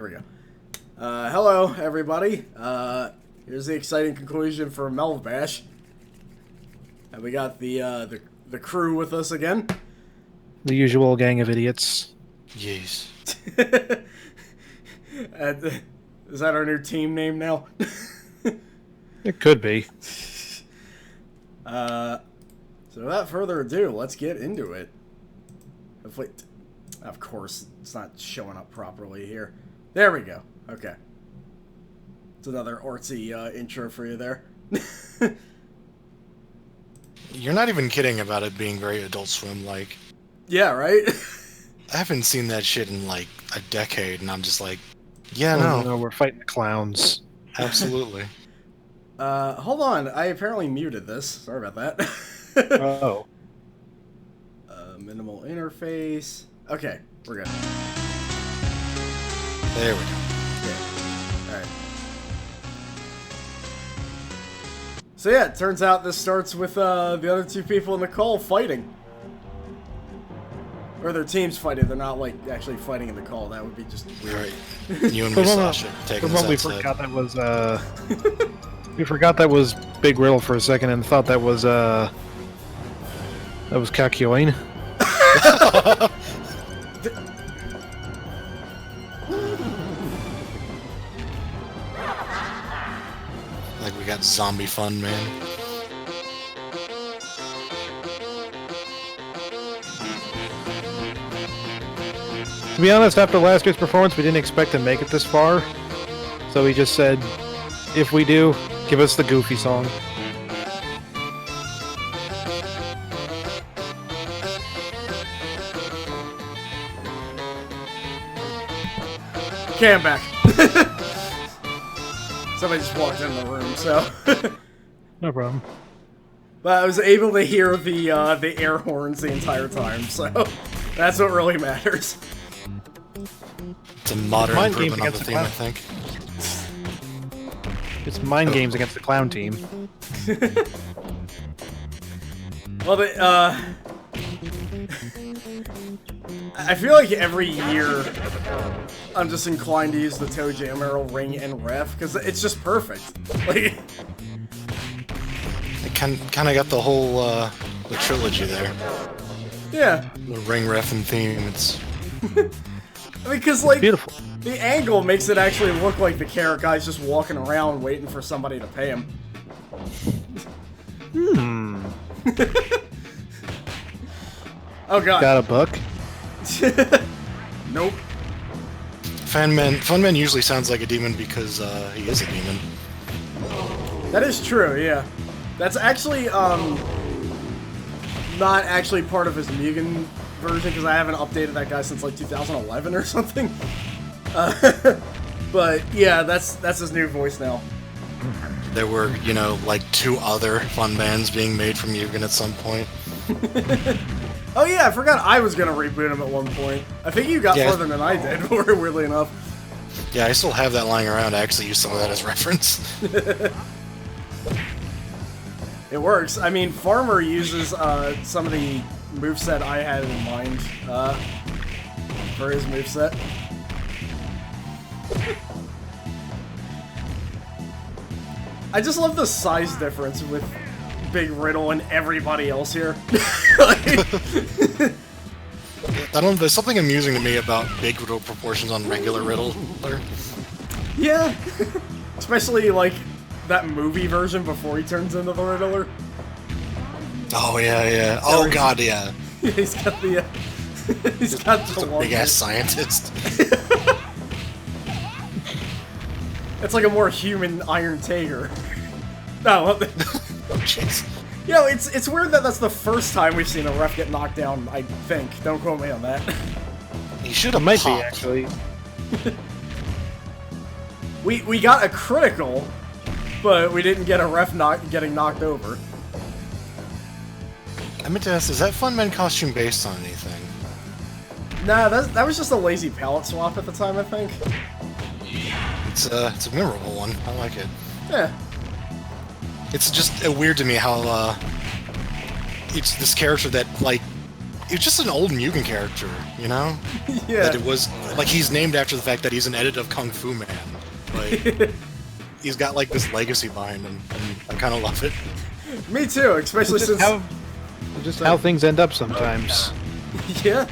Here we go. Hello, everybody. Here's the exciting conclusion for MelvBash. And we got the crew with us again. The usual gang of idiots. Yes. Is that our new team name now? It could be. So without further ado, let's get into it. Hopefully, of course, it's not showing up properly here. There we go. Okay. It's another artsy intro for you there. You're not even kidding about it being very Adult Swim-like. Yeah, right? I haven't seen that shit in, like, a decade, and I'm just like, yeah, No, we're fighting the clowns. absolutely. Hold on. I apparently muted this. Sorry about that. Oh. Minimal interface. Okay, we're good. There we go. Okay. Alright. So yeah, it turns out this starts with the other two people in the call fighting. Or their teams fighting. They're not, like, actually fighting in the call. That would be just weird. Right. You and me, Sasha, taking this We outside. forgot that was, we forgot that was Big Riddle for a second and thought that was Kakyoin. Like, we got zombie fun, man. To be honest, after last year's performance, we didn't expect to make it this far. So we just said, if we do, give us the Goofy song. Okay, I'm back. Somebody just walked in the room, so... No problem. But I was able to hear the air horns the entire time, so that's what really matters. It's a modern Mind games improvement on the against the theme, I clown. think. It's mind games against the clown team. Well, I feel like every year I'm just inclined to use the Toe Jam Arrow Ring and Ref, because it's just perfect. Like, It kind of got the whole, the trilogy there. yeah. The ring, ref, and theme. It's Because, like, Beautiful. the angle makes it actually look like the carrot guy's just walking around waiting for somebody to pay him. Oh god. Got a book? Nope. Funman usually sounds like a demon because he is a demon. That is true, yeah. That's actually, not actually part of his Mugen version, because I haven't updated that guy since, like, 2011 or something. But, yeah, that's his new voice now. There were, you know, like 2 other fun bands being made from Mugen at some point. Oh yeah, I forgot I was gonna reboot him at one point. I think you got Yeah. further than I did, weirdly enough. Yeah, I still have that lying around. I actually use some of that as reference. It works. I mean, Farmer uses some of the moveset I had in mind for his moveset. I just love the size difference with Big Riddle and everybody else here. There's something amusing to me about big Riddle proportions on regular Riddle. Yeah. Especially, like, that movie version before he turns into the Riddler. Oh, yeah. Oh, god, yeah. He's got the, he's got Just the a long big-ass scientist. It's like a more human Iron Tiger. No, Oh, jeez. you know, it's weird that that's the first time we've seen a ref get knocked down, I think. Don't quote me on that. He should It have might be, popped. actually. We got a critical, but we didn't get a ref getting knocked over. I meant to ask, is that Funman costume based on anything? Nah, that was just a lazy palette swap at the time, I think. It's a memorable one. I like it. Yeah. It's just weird to me how, it's this character that, like, it's just an old Mugen character, you know? Yeah. That it was like he's named after the fact that he's an edit of Kung Fu Man. Like, he's got like this legacy behind him, and I kind of love it. Me too, especially since just how things end up sometimes. Yeah.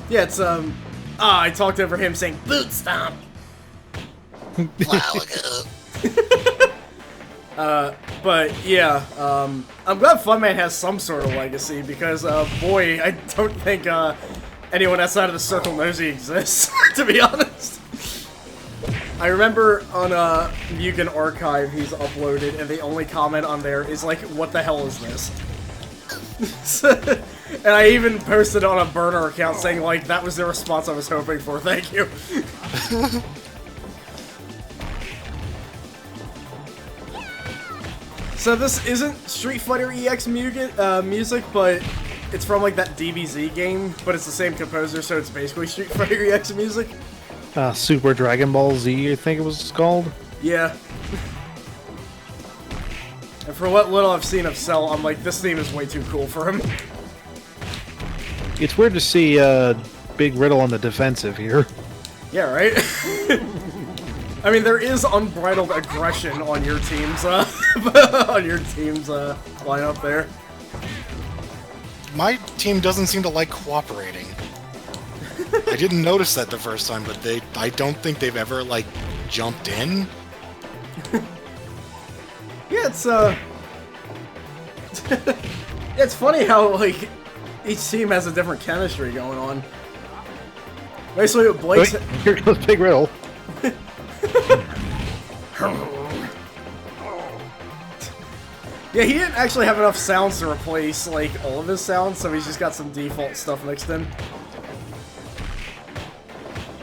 Yeah, it's I talked over him saying boot stomp. But yeah, I'm glad Funman has some sort of legacy because boy, I don't think anyone outside of the circle knows he exists, to be honest. I remember on Mugen Archive he's uploaded, and the only comment on there is like, "What the hell is this?" And I even posted on a burner account saying like, "That was the response I was hoping for. Thank you." So this isn't Street Fighter EX music, but it's from like that DBZ game, but it's the same composer, so it's basically Street Fighter EX music. Super Dragon Ball Z, I think it was called. Yeah. And for what little I've seen of Cell, I'm like, this theme is way too cool for him. It's weird to see Big Riddle on the defensive here. Yeah, right? I mean, there is unbridled aggression on your team's lineup there. My team doesn't seem to like cooperating. I didn't notice that the first time, but I don't think they've ever, like, jumped in. Yeah, it's, it's funny how, like, each team has a different chemistry going on. Basically, what Blake's... Wait, here goes Big Riddle. Yeah, he didn't actually have enough sounds to replace, like, all of his sounds, so he's just got some default stuff mixed in.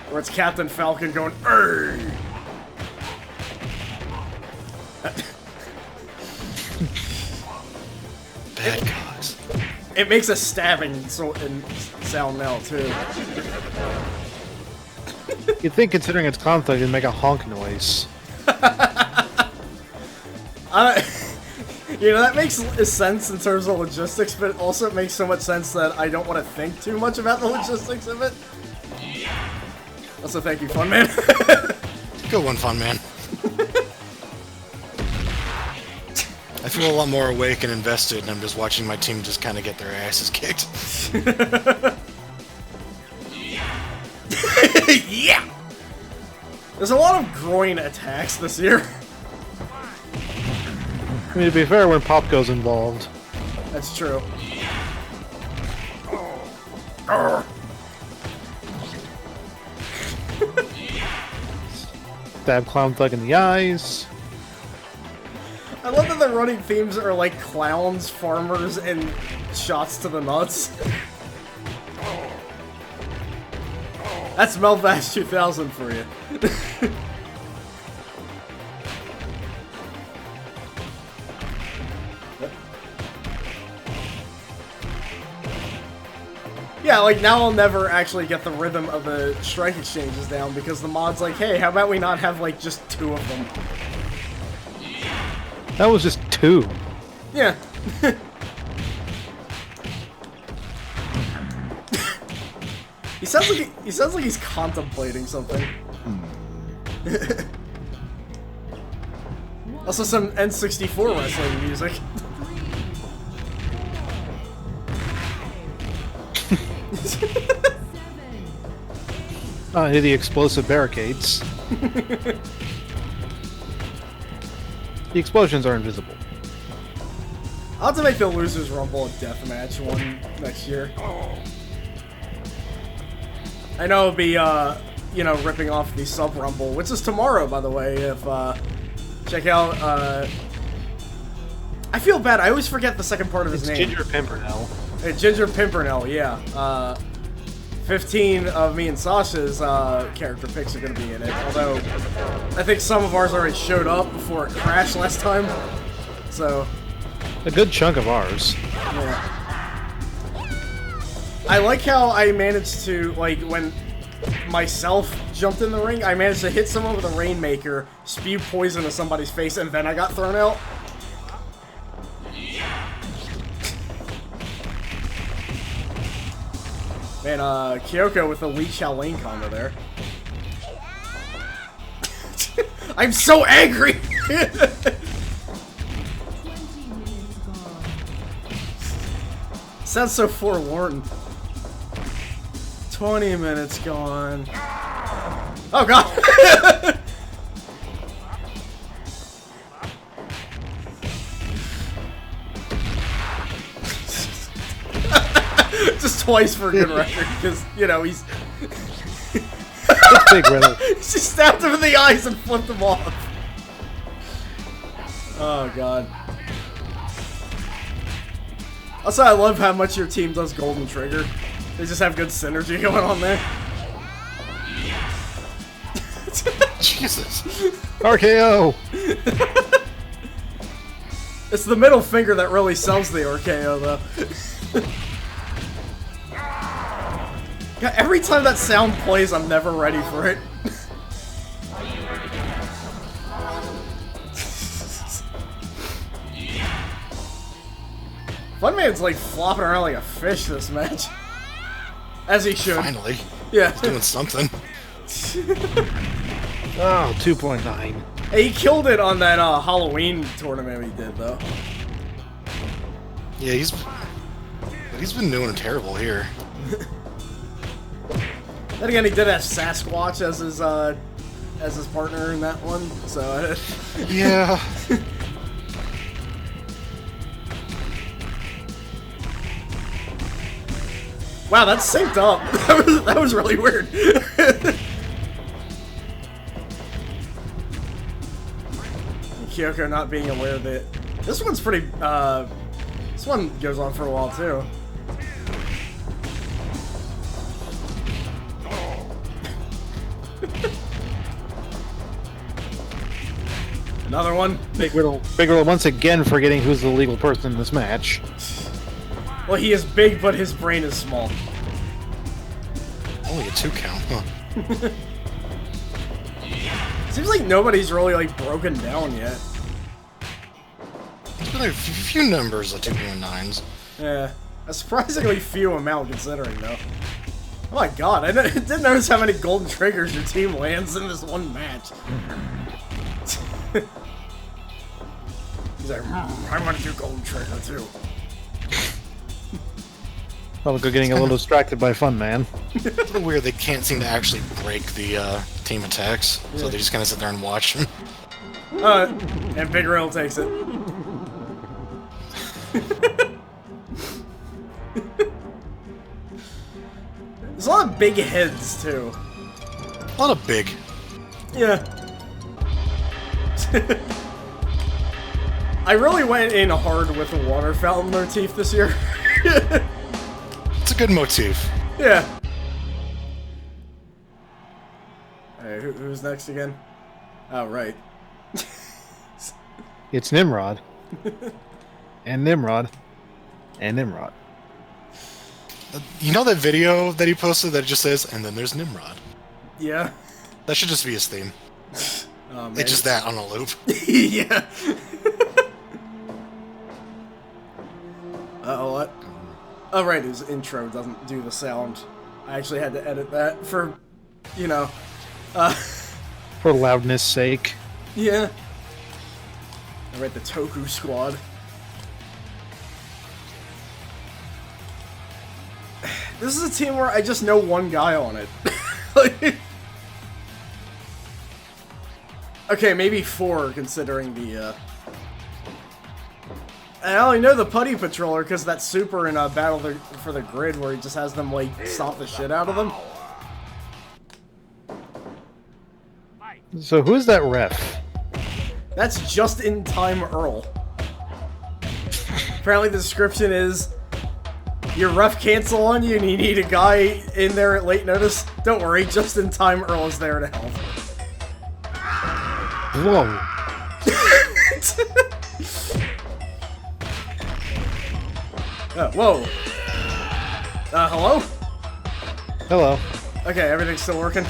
Where it's Captain Falcon going, "Arr!" Bad gods. It makes a stabbing sound now, too. You'd think, considering its conflict, it'd make a honk noise. You know, that makes sense in terms of logistics, but also it makes so much sense that I don't want to think too much about the logistics of it. Also, thank you, Fun Man. Good one, Fun Man. I feel a lot more awake and invested, and I'm just watching my team just kind of get their asses kicked. Yeah! There's a lot of groin attacks this year. I mean, to be fair, when Pop goes involved. That's true. Stab Clown Thug in the eyes. I love that the running themes are like clowns, farmers, and shots to the nuts. That's MelvBash 2000 for you. Yeah, like now I'll never actually get the rhythm of the strike exchanges down because the mod's like, hey, how about we not have like just 2 of them? That was just 2. Yeah. He sounds like he's contemplating something. Also some N64 wrestling music. Hit the explosive barricades. The explosions are invisible. I'll have to make the Losers Rumble a deathmatch one next year. I know it'll be, you know, ripping off the Sub Rumble, which is tomorrow, by the way, if, check out, I feel bad, I always forget the second part of his name. Ginger Pimpernel. Ginger Pimpernel, yeah. 15 of me and Sasha's character picks are going to be in it, although I think some of ours already showed up before it crashed last time, so... A good chunk of ours. Yeah. I like how I managed to, like, when myself jumped in the ring, I managed to hit someone with a Rainmaker, spew poison to somebody's face, and then I got thrown out. Man, Kyoko with the Li Xiaolin combo there. I'm so angry! Sounds so forlorn. 20 minutes gone. Oh god! Just twice for a good record, because, you know, he's... It's big, really. She stabbed him in the eyes and flipped him off. Oh god. Also, I love how much your team does Golden Trigger. They just have good synergy going on there. Jesus. RKO! It's the middle finger that really sells the RKO, though. God, every time that sound plays, I'm never ready for it. Funman's like flopping around like a fish this match. As he should. Finally. Yeah. He's doing something. Oh, 2.9. Hey, he killed it on that Halloween tournament he did, though. Yeah, he's been doing terrible here. Then again, he did have Sasquatch as his partner in that one, so... Yeah. Wow, that's synced up. That was really weird. Kyoko not being aware of it. This one's pretty, this one goes on for a while, too. Another one. Big Riddle once again forgetting who's the legal person in this match. Well, he is big, but his brain is small. Only a 2 count, huh? Seems like nobody's really, like, broken down yet. There's been a few numbers of 2.9s. Yeah. A surprisingly few amount considering, though. Oh my god, I didn't notice how many golden triggers your team lands in this one match. He's like, I want to do golden trigger, too. Probably getting a little distracted by Fun Man. It's a little weird they can't seem to actually break the team attacks, so they just kind of sit there and watch them. And Big Rail takes it. There's a lot of big heads, too. A lot of big. Yeah. I really went in hard with the water fountain motif this year. It's a good motif. Yeah. Hey, who's next again? Oh, right. It's Nimrod. And Nimrod. And Nimrod. You know that video that he posted that just says, and then there's Nimrod? Yeah. That should just be his theme. Oh, man. It's just that on a loop. Yeah. Uh-oh, what? Oh, right, his intro doesn't do the sound. I actually had to edit that for, you know, For loudness sake. yeah. I read the Toku Squad. This is a team where I just know one guy on it. Like, okay, maybe 4 considering the, I only know the Putty Patroller because that super in Battle for the Grid where he just has them, like, stomp the shit out of them. So who's that ref? That's Just in Time Earl. Apparently the description is, your ref cancel on you and you need a guy in there at late notice. Don't worry, Just in Time Earl is there to help. Whoa. Whoa. Hello? Hello. Okay, everything's still working?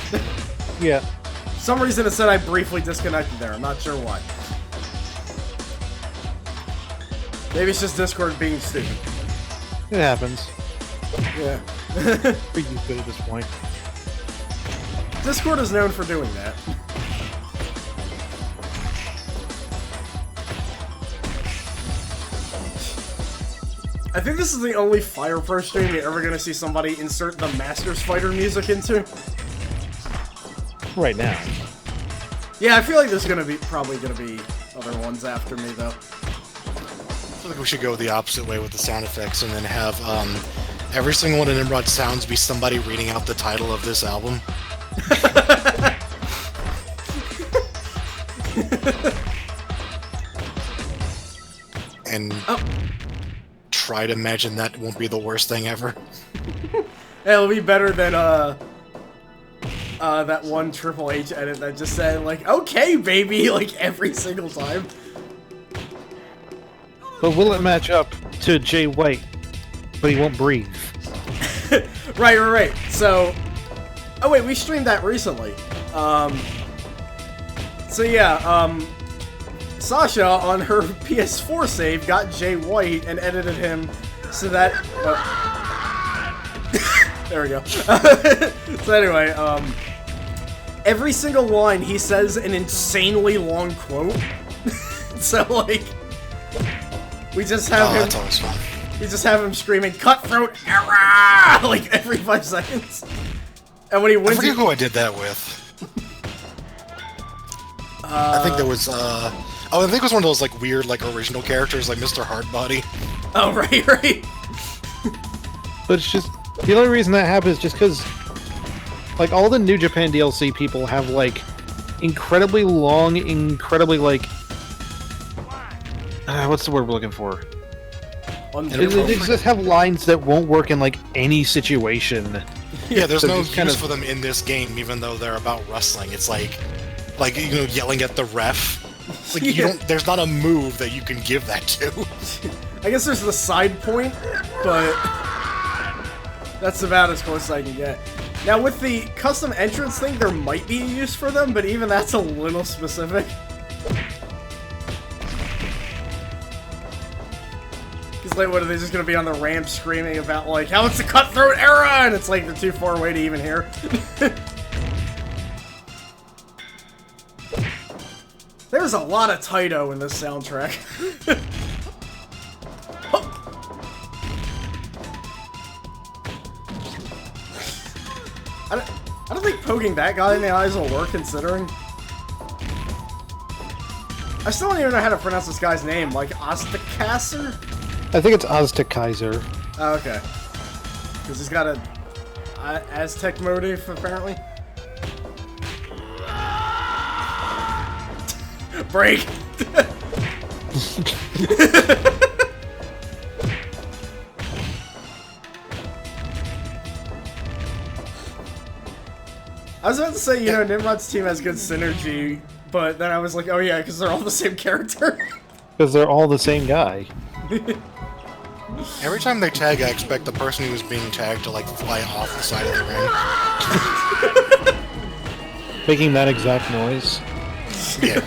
Yeah. For some reason it said I briefly disconnected there. I'm not sure why. Maybe it's just Discord being stupid. It happens. Yeah. Pretty good at this point. Discord is known for doing that. I think this is the only Fire Pro stream you're ever gonna see somebody insert the Masters Fighter music into. Right now. Yeah, I feel like there's probably gonna be other ones after me though. I feel like we should go the opposite way with the sound effects and then have every single one of Nimrod's sounds be somebody reading out the title of this album. And try to imagine that won't be the worst thing ever. It'll be better than that one Triple H edit that just said like, "Okay, baby," like every single time. But will it match up to Jay White? But he won't breathe. Right. So, oh wait, we streamed that recently. So yeah, Sasha on her PS4 save got Jay White and edited him so that. There we go. So anyway, every single line he says an insanely long quote. So like, we just have him. That's always fun. We just have him screaming "Cutthroat error!" like every 5 seconds. And when he wins, I forget who I did that with. I think there was. I think it was one of those like weird, like original characters, like Mr. Hardbody. Oh right. But it's just the only reason that happens is just because, like, all the New Japan DLC people have like incredibly long, incredibly like what's the word we're looking for? They just have lines that won't work in like any situation. Yeah, there's So no just kind use of- for them in this game, even though they're about wrestling. It's like you know, yelling at the ref. It's like you Yeah. don't. There's not a move that you can give that to. I guess there's the side point, but that's about as close as I can get. Now with the custom entrance thing, there might be a use for them, but even that's a little specific. Because like, what are they just gonna be on the ramp screaming about like how it's the Cutthroat era, and it's like they're too far away to even hear. There's a lot of Taito in this soundtrack. I don't think poking that guy in the eyes will work, considering. I still don't even know how to pronounce this guy's name, like Ostakasser? I think it's Aztec Kaiser. Oh, okay. Because he's got a Aztec motive, apparently. Break! I was about to say, you know, Nimrod's team has good synergy, but then I was like, oh yeah, because they're all the same character. Because they're all the same guy. Every time they tag, I expect the person who's being tagged to like fly off the side of the ring. Making that exact noise. Yeah.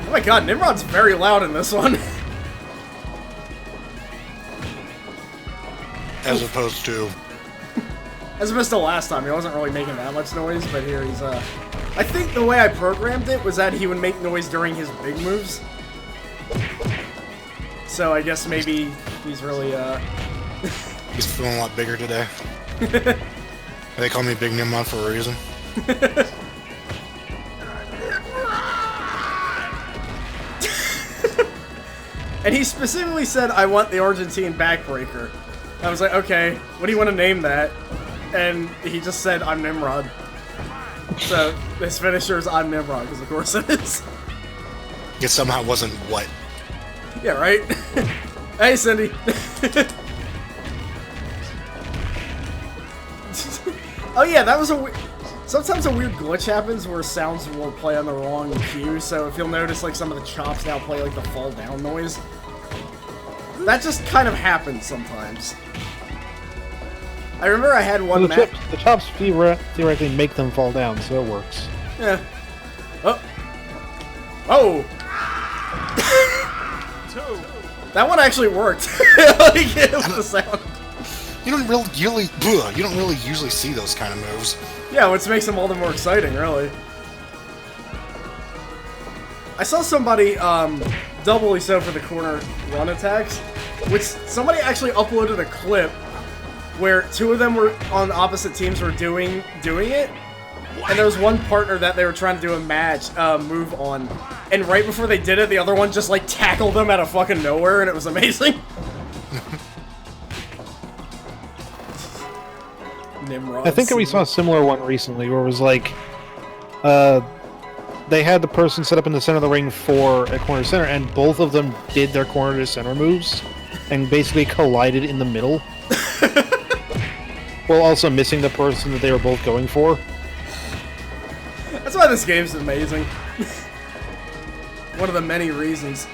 Oh my god, Nimrod's very loud in this one. As opposed to. As opposed to last time, he wasn't really making that much noise, but here he's, I think the way I programmed it was that he would make noise during his big moves. So I guess maybe he's really, He's feeling a lot bigger today. They call me Big Nimrod for a reason. And he specifically said, I want the Argentine backbreaker. I was like, okay, what do you want to name that? And he just said, I'm Nimrod. So, his finisher is I'm Nimrod, because of course it is. It somehow wasn't what. Yeah, right? Hey, Cindy. Oh yeah, that was a sometimes a weird glitch happens where sounds will play on the wrong cue, so if you'll notice, like, some of the chops now play, like, the fall down noise. That just kind of happens sometimes. I remember I had one Well, the chops theoretically make them fall down, so it works. Yeah. Oh. Oh! That one actually worked. Like, it was the sound. You don't really usually see those kind of moves. Yeah, which makes them all the more exciting, really. I saw somebody, doubly so for the corner run attacks, which somebody actually uploaded a clip where two of them were on opposite teams were doing it, and there was one partner that they were trying to do a move on, and right before they did it, the other one just, like, tackled them out of fucking nowhere, and it was amazing. Nimrod. I think we saw a similar one recently where it was like, they had the person set up in the center of the ring for a corner to center, and both of them did their corner to center moves, and basically collided in the middle, while also missing the person that they were both going for. That's why this game's amazing. One of the many reasons.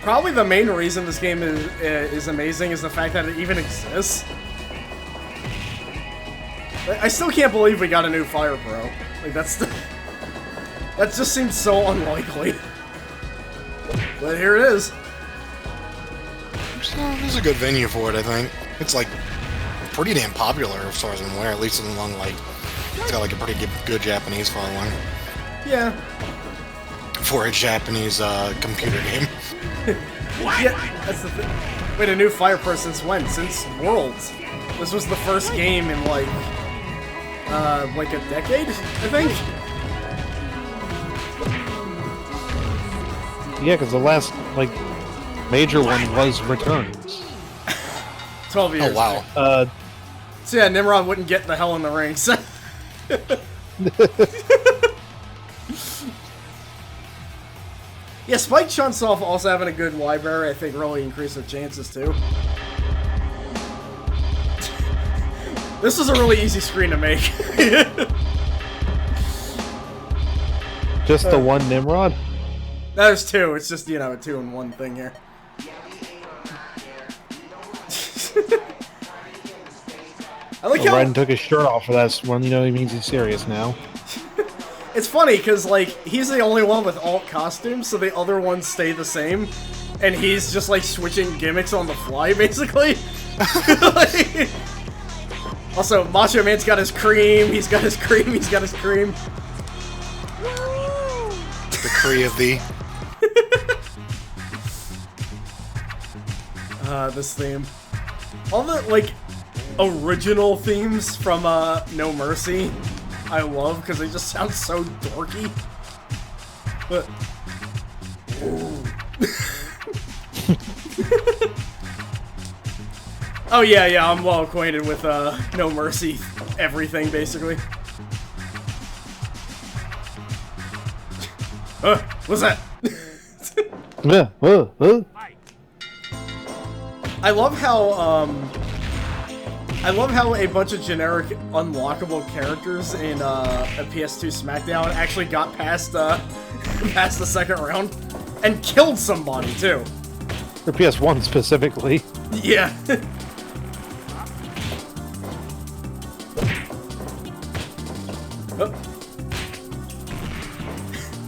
Probably the main reason this game is amazing is the fact that it even exists. I still can't believe we got a new Fire Pro. Like, that just seems so unlikely. But here it is. This is a good venue for it, I think. It's, like, pretty damn popular as far as I'm aware, at least among, like, it's got, like, a pretty good Japanese following. Yeah. For a Japanese, computer game. Yeah, that's the thing. Wait, a new Fire Pro since when? Since Worlds. This was the first game in, like a decade, I think? Yeah, because the last, like, major one was Returns. 12 years. Oh, wow. So yeah, Nimrod wouldn't get the hell in the rings. Yeah, Spike Chunsoft also having a good library, I think, really increased their chances, too. This is a really easy screen to make. Just the one Nimrod? There's two. It's just, you know, a 2-in-1 thing here. I like how... Raiden took his shirt off for that one, you know, he means he's serious now. It's funny, because, like, he's the only one with alt costumes, so the other ones stay the same. And he's just, like, switching gimmicks on the fly, basically. Like, also, Macho Man's got his cream, he's got his cream, he's got his cream. The Kree of the... This theme. All the, like, original themes from, No Mercy, I love, because they just sound so dorky. But... Oh yeah, I'm well acquainted with, No Mercy everything, basically. What's that? I love how a bunch of generic unlockable characters in a PS2 SmackDown actually got past past the second round and killed somebody too. For PS1 specifically. Yeah.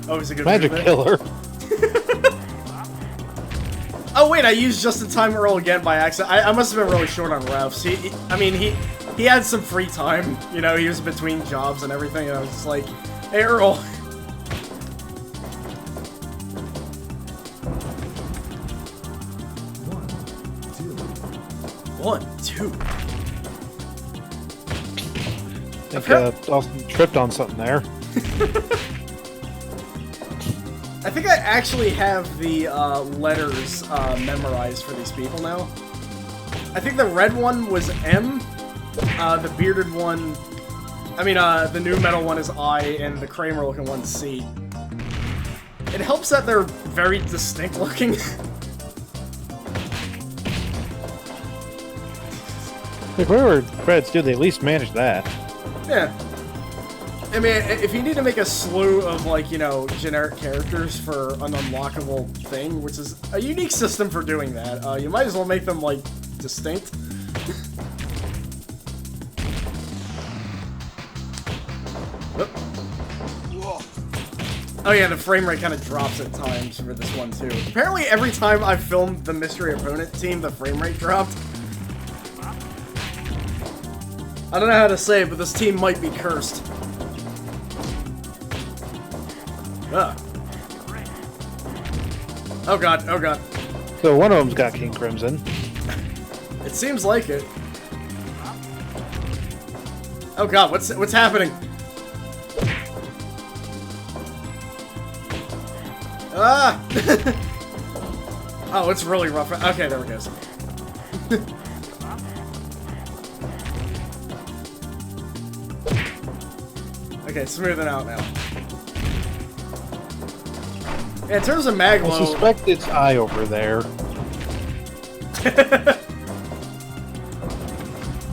Oh, he's a good Magic movement. Killer. Oh wait, I used Just in Time Earl again by accident. I must have been really short on refs. He had some free time. You know, he was between jobs and everything, and I was just like, hey Earl. 1, 2. I think Austin tripped on something there. I think I actually have the letters memorized for these people now. I think the red one was M, the bearded one, the new metal one is I, and the Kramer looking one's C. It helps that they're very distinct looking. If whoever credits do, they at least managed that. Yeah. I mean, if you need to make a slew of, like, you know, generic characters for an unlockable thing, which is a unique system for doing that, you might as well make them, like, distinct. Oh yeah, the frame rate kind of drops at times for this one too. Apparently every time I've filmed the mystery opponent team, the frame rate dropped. I don't know how to say it, but this team might be cursed. Ugh. Oh god, oh god. So one of them's got King Crimson. It seems like it. Oh god, what's happening? Ah! Oh, it's really rough. Okay, there it goes. Okay, smoothing out now. Yeah, in terms of Maglo... I suspect it's I over there.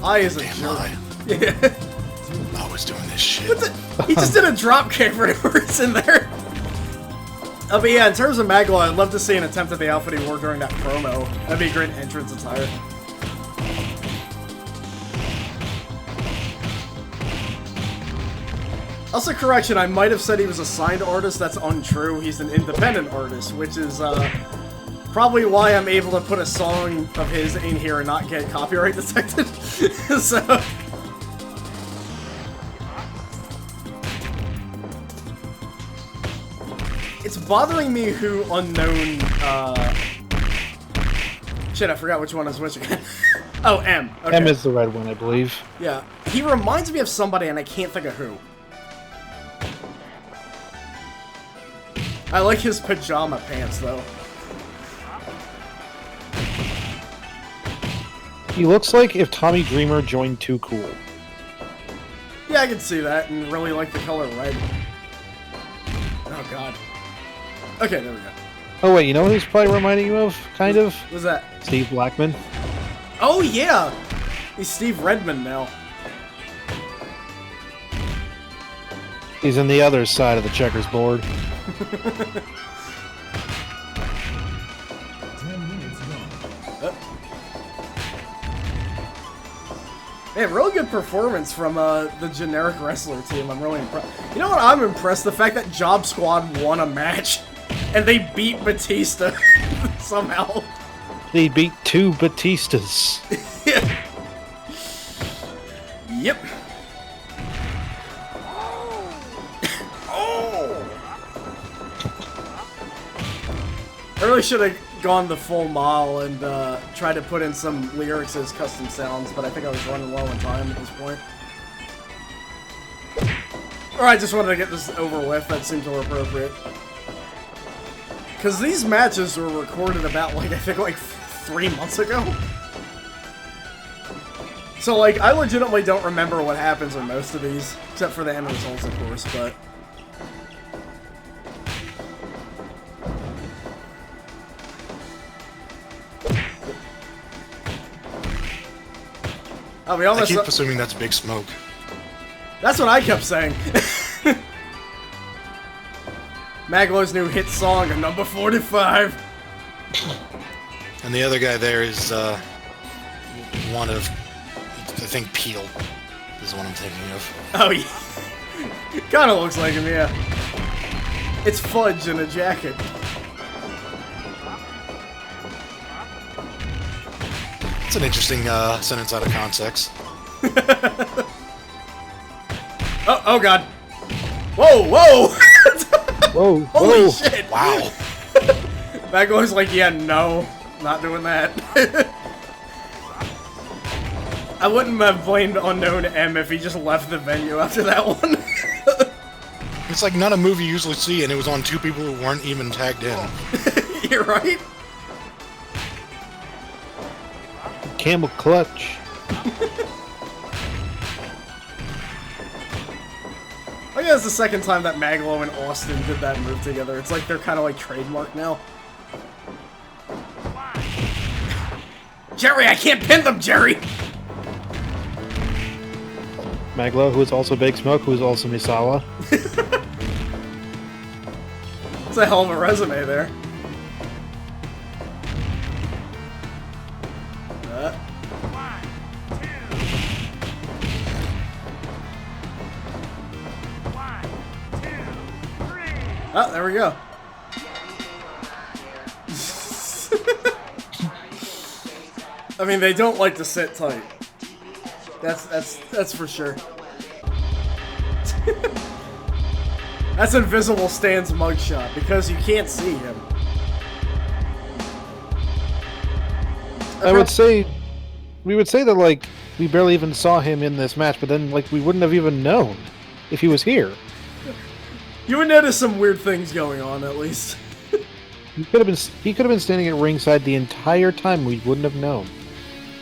I is a Damn jerk. lie. Yeah. Always doing this shit. What the? He just did a drop kick whenever it's in there. Oh, but yeah, in terms of Maglo, I'd love to see an attempt at the outfit he wore during that promo. That'd be a great entrance attire. Also, correction, I might have said he was a signed artist. That's untrue. He's an independent artist, which is probably why I'm able to put a song of his in here and not get copyright detected. So... It's bothering me who unknown, Shit, I forgot which one is which again. Oh, M. Okay. M is the red one, I believe. Yeah. He reminds me of somebody, and I can't think of who. I like his pajama pants, though. He looks like if Tommy Dreamer joined Too Cool. Yeah, I can see that, and really like the color red. Oh, God. Okay, there we go. Oh wait, you know who he's probably reminding you of? Kind of? What's that? Steve Blackman. Oh, yeah! He's Steve Redmond now. He's on the other side of the checkers board. 10 minutes gone. Man, really good performance from the generic wrestler team. I'm really impressed. You know what I'm impressed? The fact that Job Squad won a match, and they beat Batista somehow. They beat 2 Batistas. Yep. Oh! I really should have gone the full mile and tried to put in some lyrics as custom sounds, but I think I was running low on time at this point. Or I just wanted to get this over with. That seems more appropriate. Because these matches were recorded about, like, I think, like, 3 months ago. So, like, I legitimately don't remember what happens in most of these, except for the end results, of course, but... Oh, we I almost... keep assuming that's Big Smoke. That's what I kept saying. Maglo's new hit song, number 45. And the other guy there is one of, I think, Peel is the one I'm thinking of. Oh, yeah. Kind of looks like him, yeah. It's Fudge in a jacket. It's an interesting sentence out of context. Oh god. Whoa, whoa! Whoa, Holy whoa. shit! Wow. Maglo's like, yeah, no, not doing that. I wouldn't have blamed Unknown M if he just left the venue after that one. It's like not a move you usually see, and it was on 2 people who weren't even tagged in. You're right. Camel clutch. I guess it's the second time that Maglo and Austin did that move together. It's like they're kind of like trademark now. Jerry, I can't pin them, Jerry! Maglo, who is also Big Smoke, who is also Misawa. It's a hell of a resume there. Oh, there we go. I mean, they don't like to sit tight. That's for sure. That's Invisible Stan's mugshot because you can't see him. I would say, we would say that like we barely even saw him in this match, but then like we wouldn't have even known if he was here. You would notice some weird things going on, at least. He could have been standing at ringside the entire time. We wouldn't have known.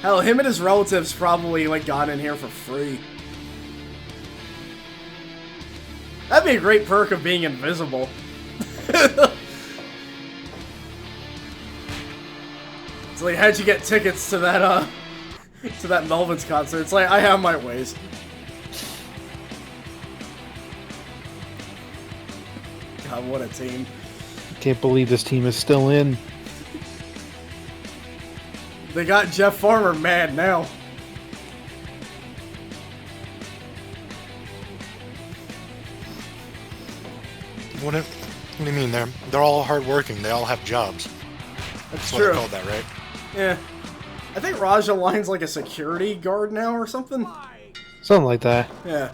Hell, him and his relatives probably like got in here for free. That'd be a great perk of being invisible. It's like, how'd you get tickets to that Melvin's concert? It's like, I have my ways. God, what a team. Can't believe this team is still in. They got Jeff Farmer mad now. What do you mean? They're all hardworking. They all have jobs. That's What true. they called that, right? Yeah. I think Raja Line's like a security guard now or something. Something like that. Yeah.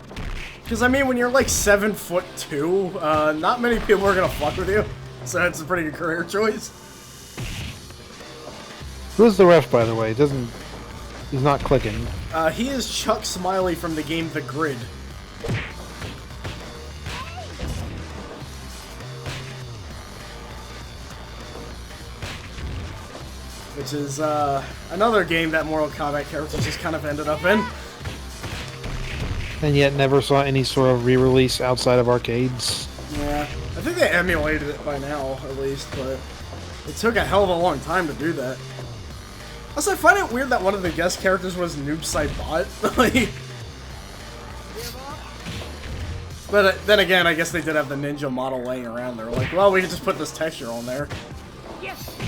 Because, I mean, when you're like 7'2", not many people are gonna fuck with you. So it's a pretty good career choice. Who's the ref, by the way? He's not clicking. He is Chuck Smiley from the game The Grid. Which is, another game that Mortal Kombat characters just kind of ended up in. And yet never saw any sort of re-release outside of arcades. Yeah. I think they emulated it by now, at least, but it took a hell of a long time to do that. Also, I find it weird that one of the guest characters was Noob Saibot. Like, but then again, I guess they did have the ninja model laying around. They're like, well, we can just put this texture on there.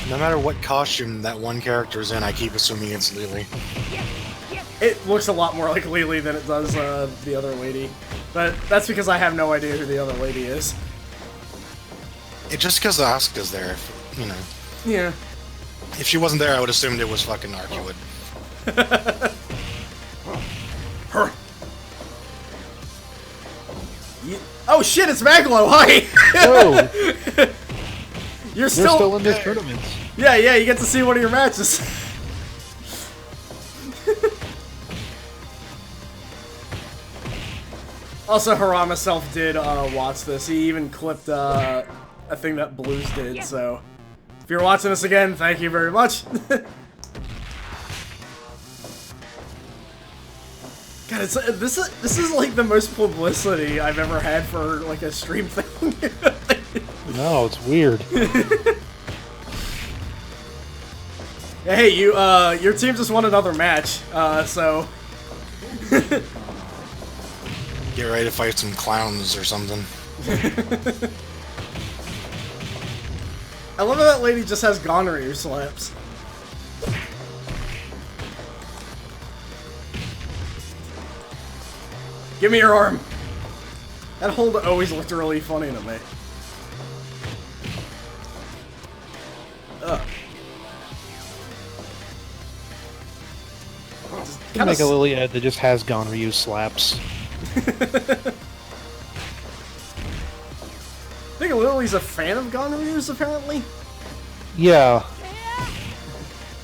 No matter what costume that one character's in, I keep assuming it's Lily. It looks a lot more like Lily than it does the other lady. But that's because I have no idea who the other lady is. It just because Asuka's there, you know. Yeah. If she wasn't there, I would assumed it was fucking Arcuid. Her. Oh shit, it's Maglo! Hi! Oh! You're They're still in this tournament. Yeah, you get to see one of your matches. Also, Haram himself did watch this. He even clipped a thing that Blues did, so... If you're watching this again, thank you very much. God, this is like the most publicity I've ever had for like a stream thing. No, it's weird. Hey, your team just won another match, so... Get ready to fight some clowns or something. I love how that lady just has gonorrhea slaps. Give me your arm. That hold always looked really funny to me. Ugh. Can make a Lily Ed that just has gonorrhea slaps. I think Lily's a fan of gonorrheas, apparently. Yeah.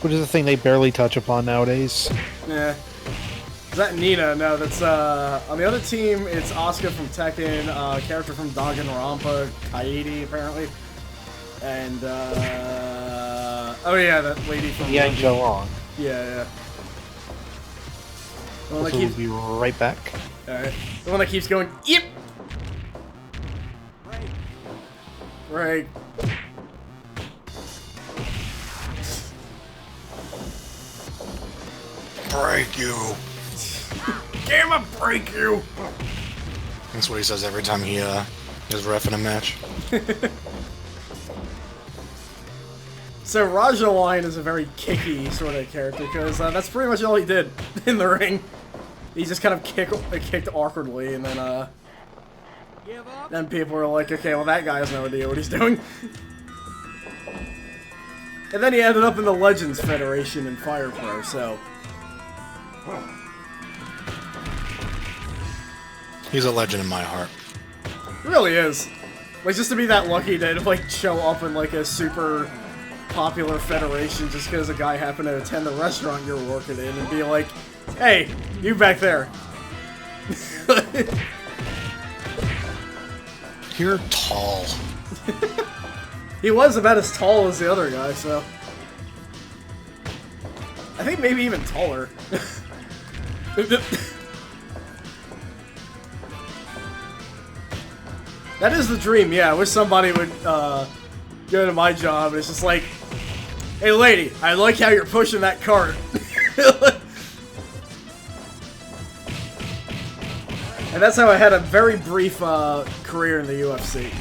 Which is a thing they barely touch upon nowadays. Yeah. Is that Nina? No, that's, on the other team, it's Asuka from Tekken, character from Danganronpa, Kaede, apparently. And, oh yeah, that lady from... Yang Zhou. Yeah. The one that So we'll keeps... be right back. Alright. The one that keeps going, yep! Right. Break you. Damn it, break you! That's what he says every time he is reffing a match. So Raja Lion is a very kicky sort of character, because that's pretty much all he did in the ring. He just kind of kicked awkwardly, and then, Then people are like, okay, well that guy has no idea what he's doing. And then he ended up in the Legends Federation in Fire Pro, so... He's a legend in my heart. It really is. Like, just to be that lucky to, like, show up in, like, a super popular federation just because a guy happened to attend the restaurant you're working in and be like, hey, you back there. You're tall. He was about as tall as the other guy, so... I think maybe even taller. That is the dream, yeah. I wish somebody would go to my job and it's just like, hey lady, I like how you're pushing that cart. And that's how I had a very brief career in the UFC.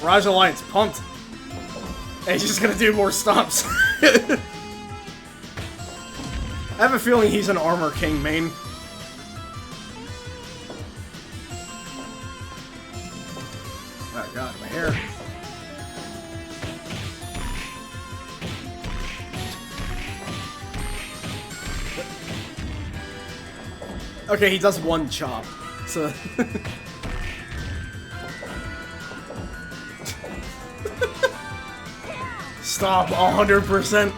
Raj Alliance pumped. And he's just gonna do more stomps. I have a feeling he's an Armor King main. Oh god, my hair. Okay, he does one chop, so... Stop, 100%.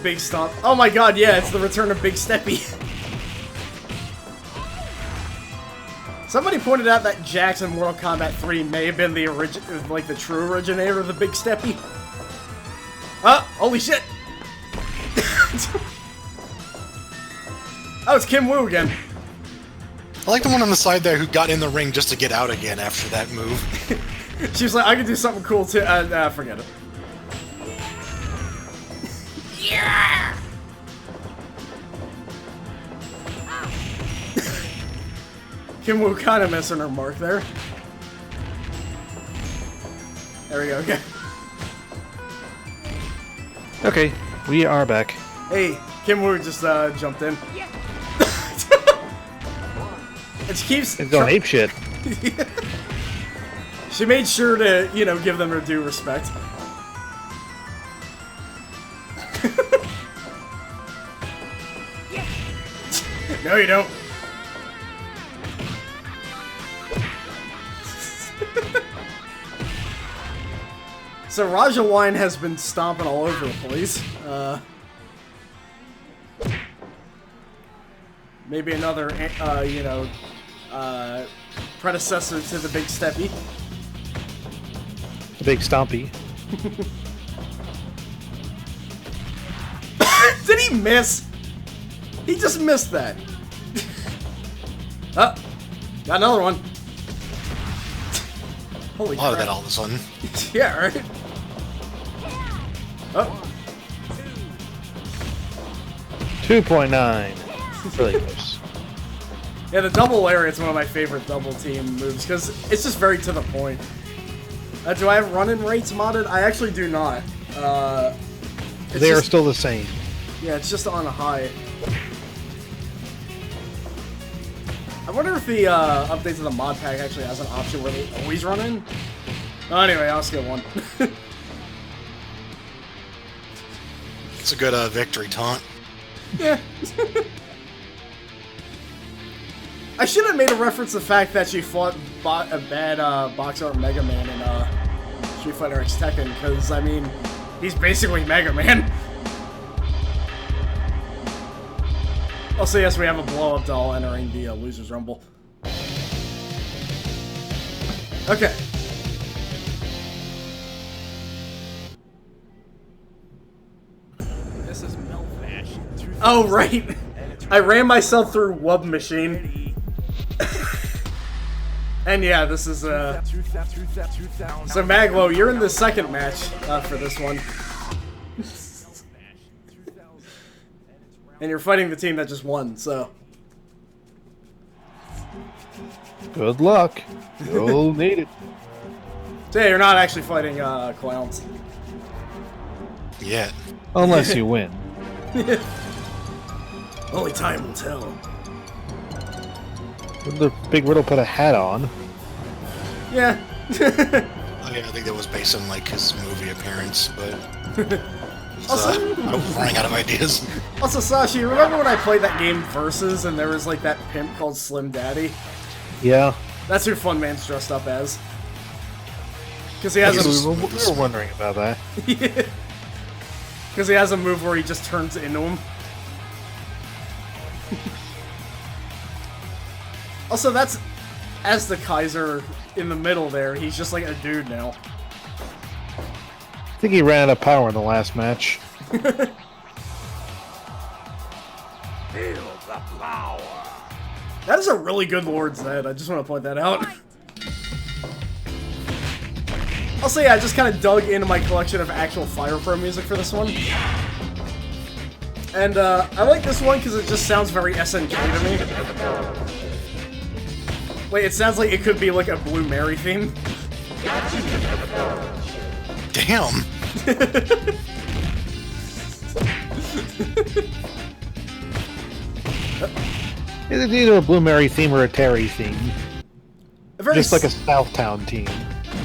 Big stop. Oh my god, yeah, it's the return of Big Steppy. Somebody pointed out that Jax in Mortal Kombat 3 may have been the like the true originator of the Big Steppy. Oh, holy shit! Oh, it's Kim Woo again. I like the one on the side there who got in the ring just to get out again after that move. She was like, I could do something cool too. Forget it. Yeah! Kim Woo kind of missing her mark there. There we go, okay. Okay, we are back. Hey, Kim Woo just jumped in. And she keeps... It's going ape shit. She made sure to, you know, give them their due respect. No, you don't. So Raja Wine has been stomping all over the place. Maybe another, you know, predecessor to the Big Steppy. The Big Stompy. Did he miss? He just missed that. Oh, got another one. Holy crap. A lot of that all of a sudden. Yeah, right? Oh. 2.9. Really close. Yeah, the double lariat's one of my favorite double team moves because it's just very to the point. Do I have run-in rates modded? I actually do not. They are still the same. Yeah, it's just on a high. I wonder if the update to the mod pack actually has an option where they always run in. Oh, anyway, I'll skip one. It's a good victory taunt. Yeah. I should have made a reference to the fact that she fought a bad boxer Mega Man in Street Fighter X Tekken, because, I mean, he's basically Mega Man. Also, yes, we have a blow-up doll entering the Losers Rumble. Okay. This is MelvBash. Oh, right. I ran myself through Wub Machine. And yeah, this is, So Maglo, you're in the second match for this one. And you're fighting the team that just won, so... Good luck. You'll need it. So yeah, you're not actually fighting clowns. Yeah. Unless you win. Only time will tell. The big riddle put a hat on. Yeah. Oh, yeah, I think that was based on like his movie appearance, but I'm running out of ideas. Also, Sashi, remember when I played that game Versus and there was like that pimp called Slim Daddy? Yeah. That's who Fun Man's dressed up as. Because he has We were wondering about that. Because he has a move where he just turns into him. Also, that's as the Kaiser in the middle there. He's just like a dude now. I think he ran out of power in the last match. Feel the power. That is a really good Lord's Head. I just want to point that out. I'll say I just kind of dug into my collection of actual Fire Pro music for this one. And I like this one because it just sounds very SNK to me. Wait, it sounds like it could be like a Blue Mary theme. Damn. It's either a Blue Mary theme or a Terry theme. Just like a s- Southtown team.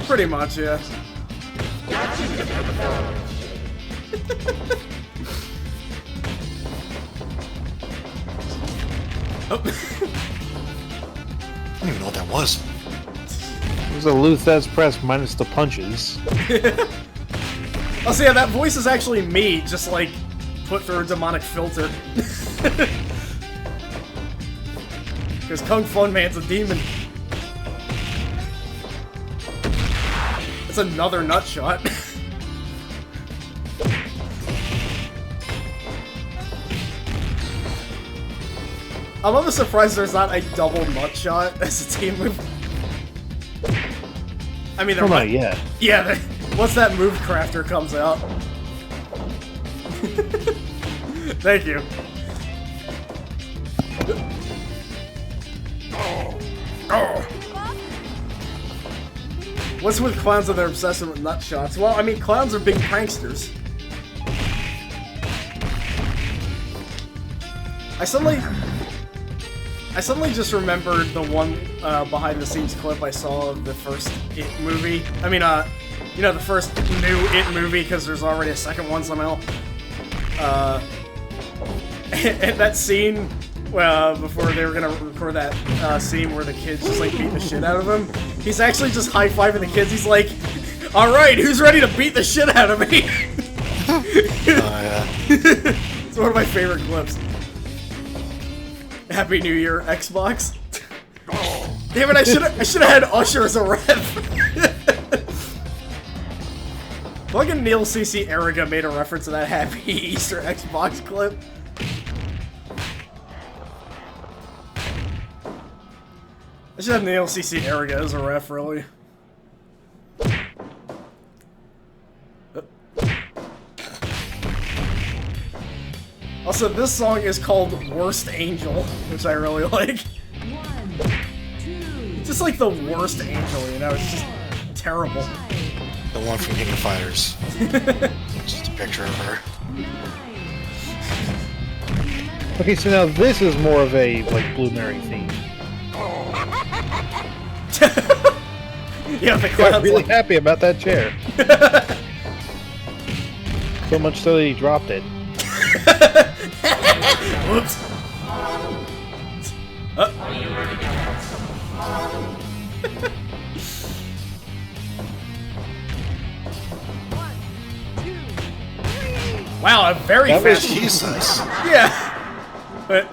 Pretty much, yeah. Oh. I don't even know what that was. It was a Luthez press minus the punches. Oh, so yeah, that voice is actually me, just like put through a demonic filter. Because Kung Fun Man's a demon. It's another nut shot. I'm almost surprised there's not a double nut shot as a team move. I mean, there Well, might. not yet. Yeah, once that move crafter comes out. Thank you. Oh. What's with clowns and their obsession with nut shots? Well, I mean, clowns are big pranksters. I suddenly just remembered the one behind-the-scenes clip I saw of the first It movie. I mean, you know, the first new It movie, because there's already a second one somehow. And that scene, before they were gonna record that scene where the kids just like beat the shit out of him, he's actually just high-fiving the kids. He's like, "All-right, who's ready to beat the shit out of me?" Yeah. It's one of my favorite clips. Happy New Year, Xbox. Damn it, I should have had Usher as a ref. Fucking Neil CC Eriga made a reference to that Happy Easter Xbox clip. I should have Neil CC Eriga as a ref, really. Also, this song is called Worst Angel, which I really like. 1, 2, Just like the worst angel, you know? It's just terrible. The one from King of Fighters. Just a picture of her. Okay, so now this is more of a like Blue Mary theme. Yeah, the I'm clown's really like, happy about that chair. So much so that he dropped it. whoops. Wow, a very That was fast. Jesus. Yeah. But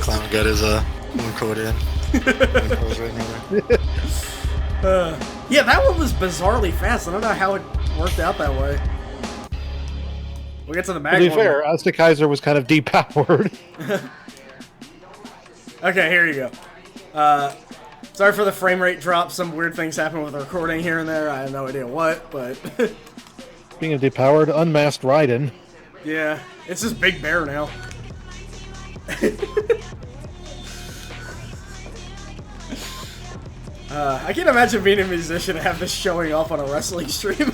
Clown got his one code in. yeah, that one was bizarrely fast. I don't know how it worked out that way. We'll get to the To mag be one. fair, Aztec Kaiser was kind of depowered. Okay, here you go. Sorry for the frame rate drop. Some weird things happen with the recording here and there. I have no idea what, but... Being of depowered, unmasked Raiden. Yeah, it's just Big Bear now. I can't imagine being a musician and have this showing off on a wrestling stream.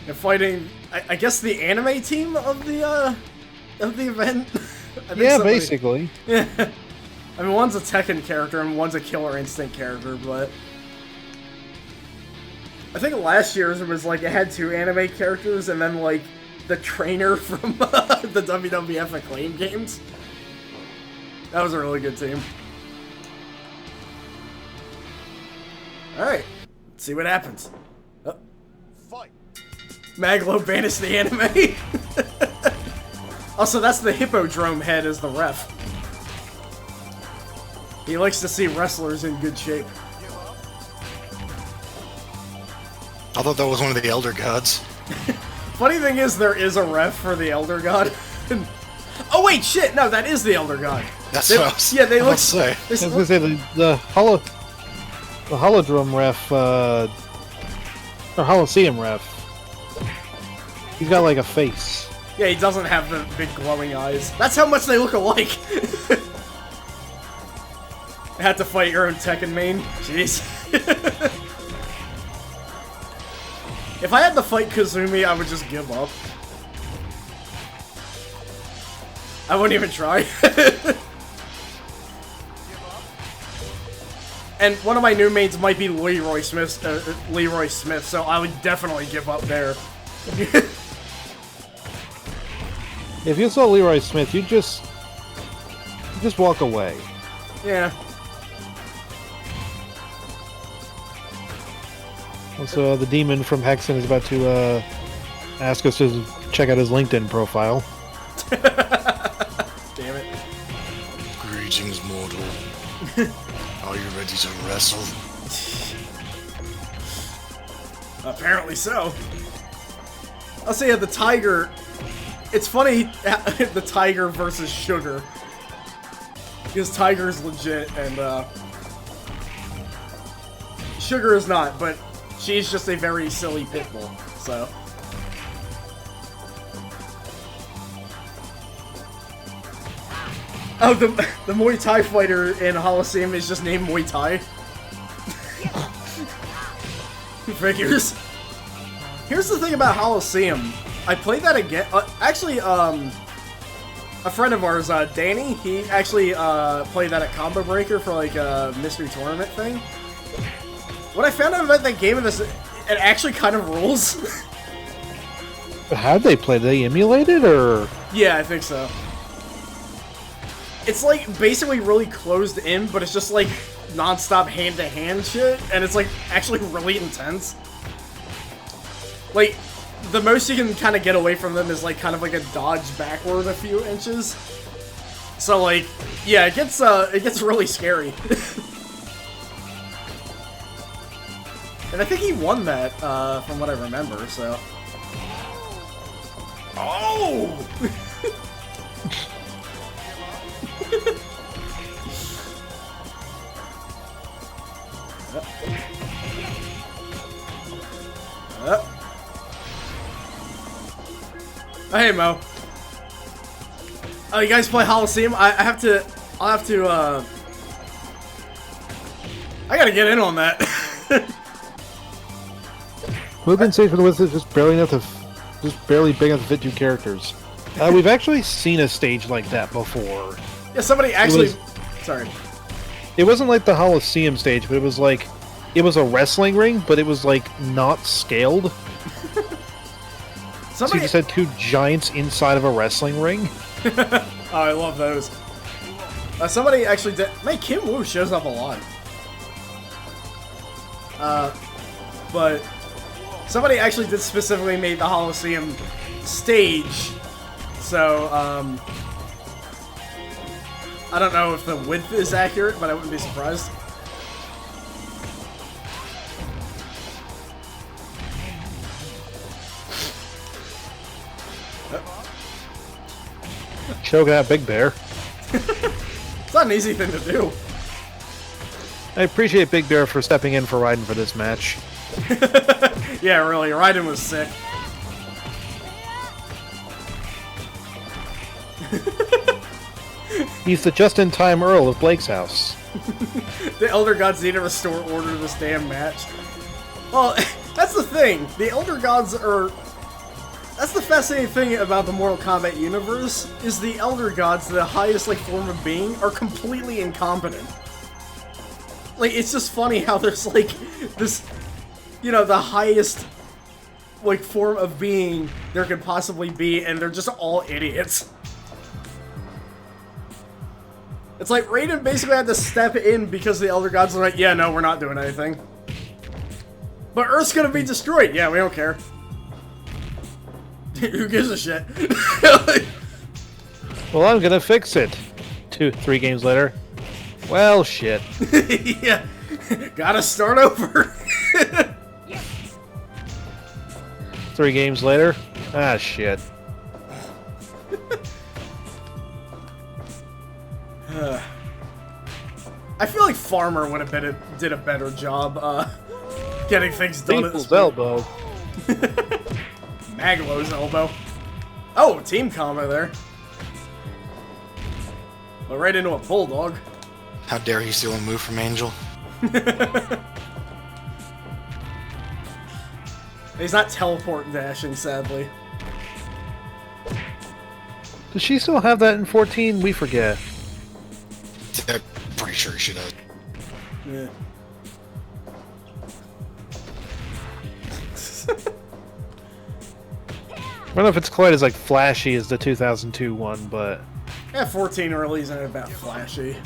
And fighting, I guess, the anime team of the event. I think Yeah, somebody- basically. Yeah. I mean, one's a Tekken character and one's a Killer Instinct character, but I think last year's was like it had 2 anime characters and then like the trainer from the WWF Acclaim games. That was a really good team. All right, let's see what happens. Oh. Fight. Maglo banished the anime. Also, that's the Hippodrome head as the ref. He likes to see wrestlers in good shape. I thought that was one of the Elder Gods. Funny thing is, there is a ref for the Elder God. Oh wait, shit! No, that is the Elder God. That's They- what I was, yeah, they I look. was say. They I was gonna say the Holodrome ref, or Holocene ref. He's got like a face. Yeah, he doesn't have the big glowing eyes. That's how much they look alike. Had to fight your own Tekken main? Jeez. If I had to fight Kazumi, I would just give up. I wouldn't even try. And one of my new mains might be Leroy Smith, so I would definitely give up there. If you saw Leroy Smith, you just walk away. Yeah. Also, the demon from Hexen is about to ask us to check out his LinkedIn profile. Damn it. Greetings, mortal. Are you ready to wrestle? Apparently so. I'll say the Tiger. It's funny, the Tiger versus Sugar. Because Tiger's legit and Sugar is not, but she's just a very silly pit bull, so. Oh, the Muay Thai fighter in Holocene is just named Muay Thai. Figures. Here's the thing about Holocene. I played that again. Actually, a friend of ours, Danny, he actually played that at Combo Breaker for like a mystery tournament thing. What I found out about that game is it actually kind of rules. But how'd they play? Did they emulate it, or? Yeah, I think so. It's like basically really closed in, but it's just like non-stop hand-to-hand shit, and it's like actually really intense. Like, the most you can kind of get away from them is like kind of like a dodge backward a few inches. So like, yeah, it gets really scary. And I think he won that, from what I remember, so. Oh! Oh, hey, Mo. Oh, you guys play Holocene? I'll have to, I gotta get in on that. Movement stage for the Wizards is just barely enough to, just barely big enough to fit 2 characters. We've actually seen a stage like that before. Yeah, somebody actually, sorry. It wasn't like the Holocene stage, but it was like, it was a wrestling ring, but it was like not scaled. So you Somebody, just had 2 giants inside of a wrestling ring. oh, I love those. Somebody actually did, man, Kim Woo shows up a lot. But somebody actually did specifically made the Holocene stage, so, I don't know if the width is accurate, but I wouldn't be surprised. Choking out Big Bear. It's not an easy thing to do. I appreciate Big Bear for stepping in for Raiden for this match. Yeah, really, Raiden was sick. He's the just-in-time Earl of Blake's house. The Elder Gods need to restore order to this damn match. Well, that's the thing. The Elder Gods are... That's the fascinating thing about the Mortal Kombat universe, is the Elder Gods, the highest, like, form of being, are completely incompetent. Like, it's just funny how there's, like, this... You know, the highest, like, form of being there could possibly be, and they're just all idiots. It's like, Raiden basically had to step in because the Elder Gods are like, yeah, no, we're not doing anything. But Earth's gonna be destroyed. Yeah, we don't care. Who gives a shit? Well, I'm gonna fix it. 3 games later. Well, shit. Yeah. Gotta start over. 3 games later. Ah, shit. I feel like Farmer would have did a better job getting things done at this People's elbow. Maglo's elbow. Oh, team combo there. But right into a bulldog. How dare he steal a move from Angel? He's not teleport dashing, sadly. Does she still have that in 14? We forget. I'm pretty sure she does. Yeah. I don't know if it's quite as like flashy as the 2002 one, but Yeah, 14 early isn't about flashy.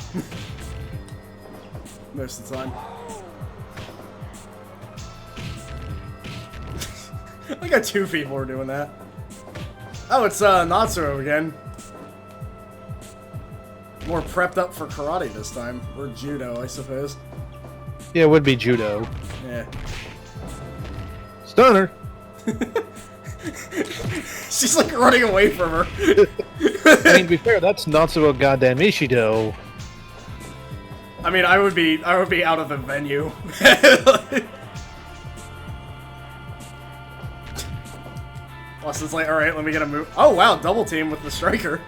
Most of the time. I got 2 people are doing that. Oh, it's Natsuo again. More prepped up for karate this time. Or judo, I suppose. yeah, it would be judo. Yeah. Stunner. She's like running away from her. I mean, to be fair, that's not so goddamn Ishido. I mean, I would be out of the venue. Austin's like, alright, let me get a move. Oh wow, double team with the striker.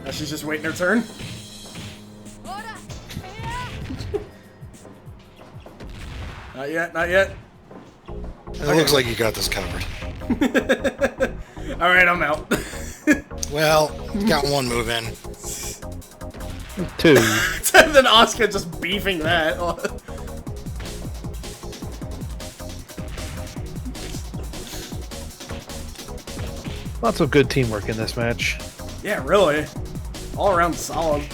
Now she's just waiting her turn. Not yet, not yet. It looks like you got this covered. Alright, I'm out. Well, got 1 move in. 2. And then Asuka just beefing that. Lots of good teamwork in this match. Yeah, really. All around solid.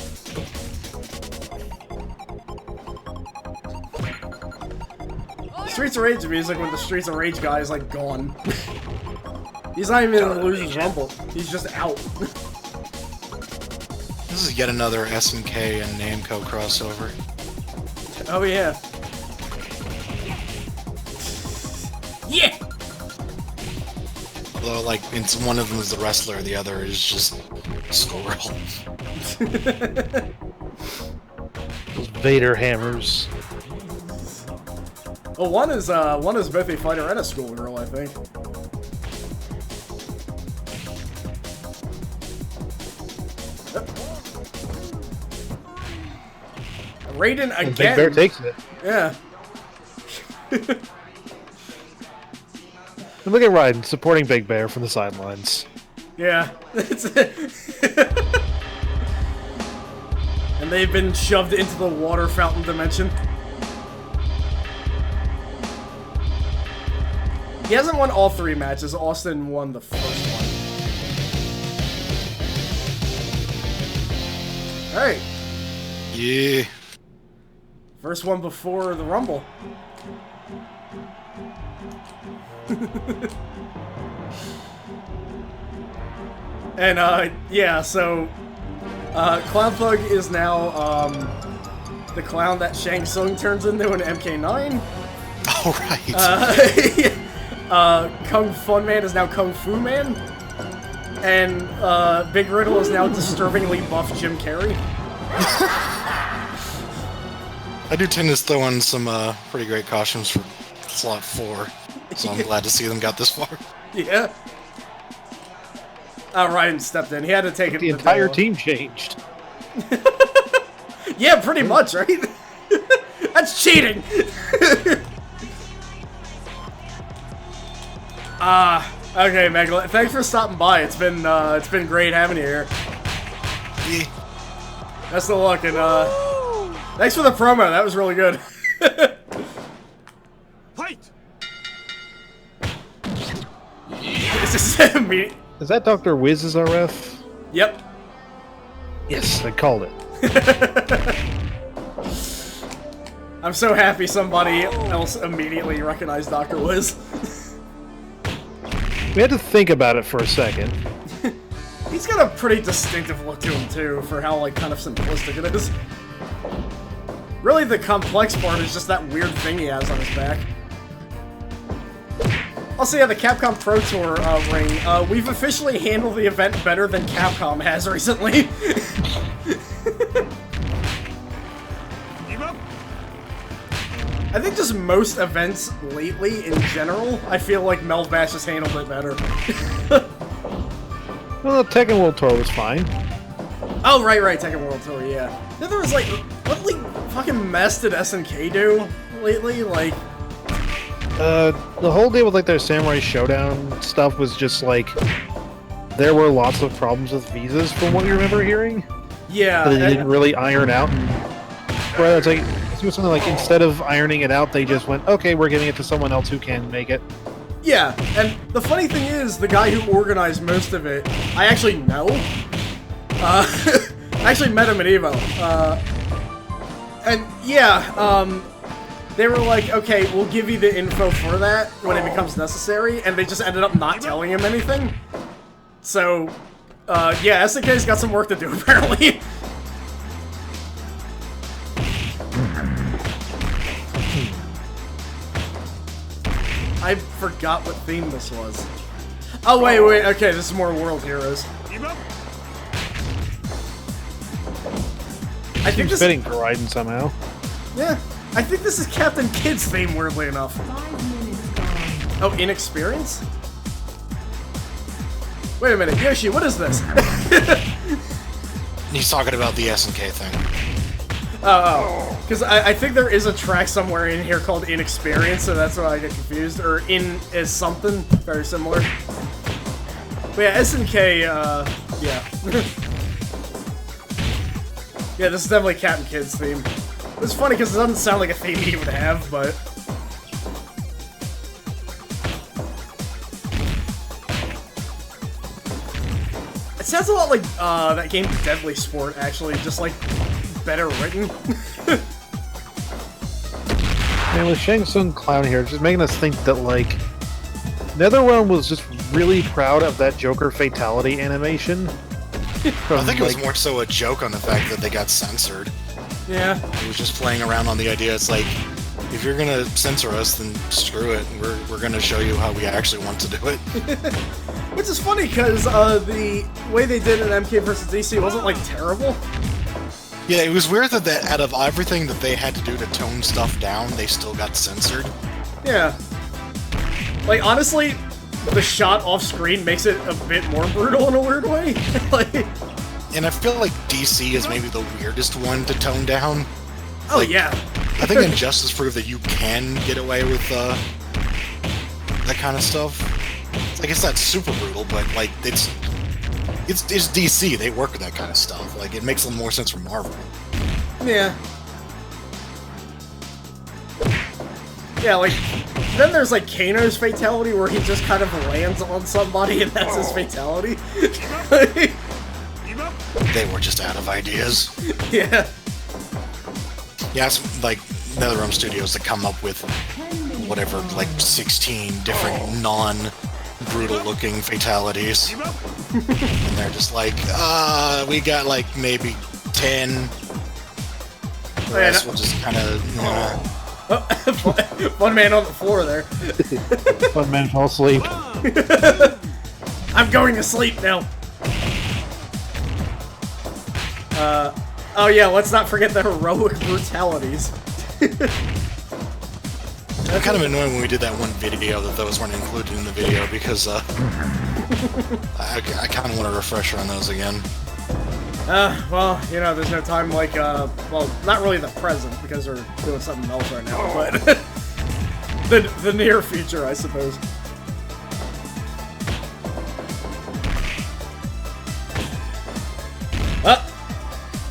Streets of Rage music when the Streets of Rage guy is like gone. He's not even in the Losers Rumble. He's just out. This is yet another SNK and Namco crossover. Oh yeah. Yeah! Although, like, it's one of them is the wrestler, the other is just Squirrel. Those Vader hammers. Well, one is both a fighter and a schoolgirl, I think. Raiden And again. Big Bear takes it. Yeah. And look at Raiden supporting Big Bear from the sidelines. Yeah. And they've been shoved into the water fountain dimension. He hasn't won all 3 matches. Austin won the first one. Alright. Yeah. First one before the Rumble. And, yeah, so... Clown Thug is now, the clown that Shang Tsung turns into in MK9. All right. Kung Fun Man is now Kung Fu Man. And, Big Riddle is now disturbingly buff Jim Carrey. I do tend to throw in some pretty great costumes for slot 4, so I'm glad to see them got this far. Yeah. Oh, Ryan stepped in. He had to take it. The entire team changed. Yeah, pretty much, right? That's cheating. Okay, Meg. Thanks for stopping by. It's been great having you here. Yeah. Best of luck, and thanks for the promo. That was really good. Fight! This is me. Is that Dr. Wiz as our ref? Yep. Yes, I called it. I'm so happy somebody else immediately recognized Dr. Wiz. We had to think about it for a second. He's got a pretty distinctive look to him, too, for how, like, kind of simplistic it is. Really, the complex part is just that weird thing he has on his back. Also, yeah, the Capcom Pro Tour ring. We've officially handled the event better than Capcom has recently. I think just most events lately, in general, I feel like MelvBash has handled it better. Well, the Tekken World Tour was fine. Oh, right, Tekken World Tour, yeah. Then there was, like, what, like, fucking mess did SNK do lately? Like... The whole deal with, like, their Samurai Showdown stuff was just, like... There were lots of problems with visas, from what you remember hearing. Yeah. That they didn't really iron out. Where it's like... It was something like, instead of ironing it out, they just went, okay, we're giving it to someone else who can make it. Yeah, and the funny thing is, the guy who organized most of it, I actually know. I actually met him at EVO. And yeah, they were like, okay, we'll give you the info for that when it becomes necessary, and they just ended up not telling him anything. So, yeah, SNK's got some work to do, apparently. I forgot what theme this was. Oh, wait, okay, this is more World Heroes. I think Seems fitting for Raiden somehow. Yeah, I think this is Captain Kid's theme, weirdly enough. 5 minutes gone. Oh, inexperience? Wait a minute, Yoshi, what is this? He's talking about the SNK thing. Oh, because I think there is a track somewhere in here called Inexperience, so that's why I get confused. Or In is something very similar. But yeah, SNK, yeah. Yeah, this is definitely Captain Kid's theme. It's funny because it doesn't sound like a theme he would have, but... It sounds a lot like that game Deadly Sport, actually, just like better written. Man, with Shang Tsung Clown here, just making us think that, like, NetherRealm was just really proud of that Joker fatality animation. I think it was more so a joke on the fact that they got censored. Yeah. It was just playing around on the idea. It's like, if you're gonna censor us, then screw it. We're gonna show you how we actually want to do it. Which is funny, because the way they did it in MK vs. DC wasn't, like, terrible. Yeah, it was weird that out of everything that they had to do to tone stuff down, they still got censored. Yeah. Like, honestly, the shot off screen makes it a bit more brutal in a weird way. Like... And I feel like DC is maybe the weirdest one to tone down. Oh, like, yeah. I think Injustice proved that you can get away with that kind of stuff. Like, it's not super brutal, but, like, it's DC. They work with that kind of stuff. Like, it makes a little more sense for Marvel. Yeah. Yeah, like, then there's, like, Kano's fatality, where he just kind of lands on somebody, and that's his fatality. They were just out of ideas. Yeah. Yeah, it's like NetherRealm Studios that come up with whatever, like 16 different non-brutal looking fatalities. And they're just like, we got like maybe 10. The rest will just kind of, One man on the floor there. One man fell asleep. I'm going to sleep now. Oh yeah, let's not forget the heroic brutalities. Kind of annoying when we did that one video that those weren't included in the video because I kind of want a refresher on those again. Well, you know, there's no time like, well, not really the present because we're doing something else right now, but the near future, I suppose.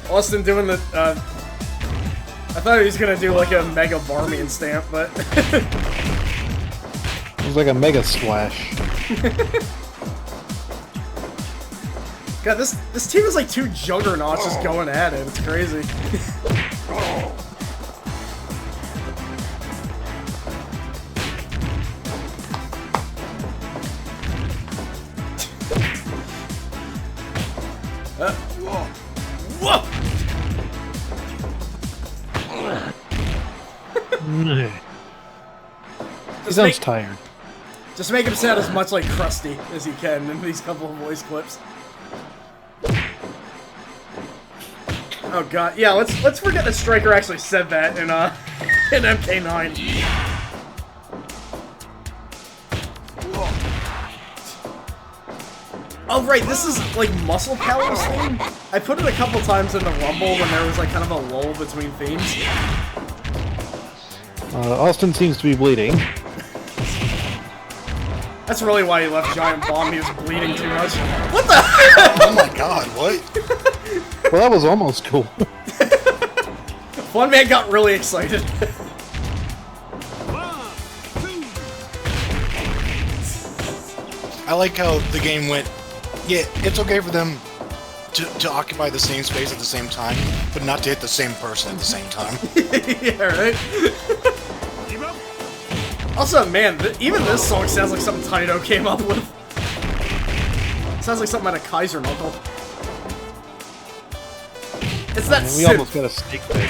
Austin doing the, I thought he was gonna do like a Mega Barmian stamp, but... It was like a Mega Splash. God, this team is like two juggernauts just going at it. It's crazy. Whoa! He sounds tired. Just make him sound as much like Krusty as he can in these couple of voice clips. Oh god, yeah, let's forget that Striker actually said that in in MK9. Oh right, this is like Muscle Power's theme. I put it a couple times in the Rumble when there was like kind of a lull between themes. Austin seems to be bleeding. That's really why he left Giant Bomb. He was bleeding too much. What the hell? Oh my god, what? Well, that was almost cool. One man got really excited. I like how the game went, yeah, it's okay for them to occupy the same space at the same time, but not to hit the same person at the same time. Yeah, right? Also, man, even this song sounds like something Taito came up with. Sounds like something out of Kaiser Knuckle. It's that We almost got a snake pit.